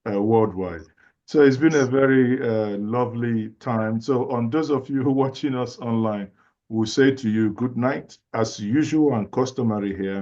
Worldwide. So it's been a very lovely time. So on those of you who are watching us online, we'll say to you good night, as usual and customary here.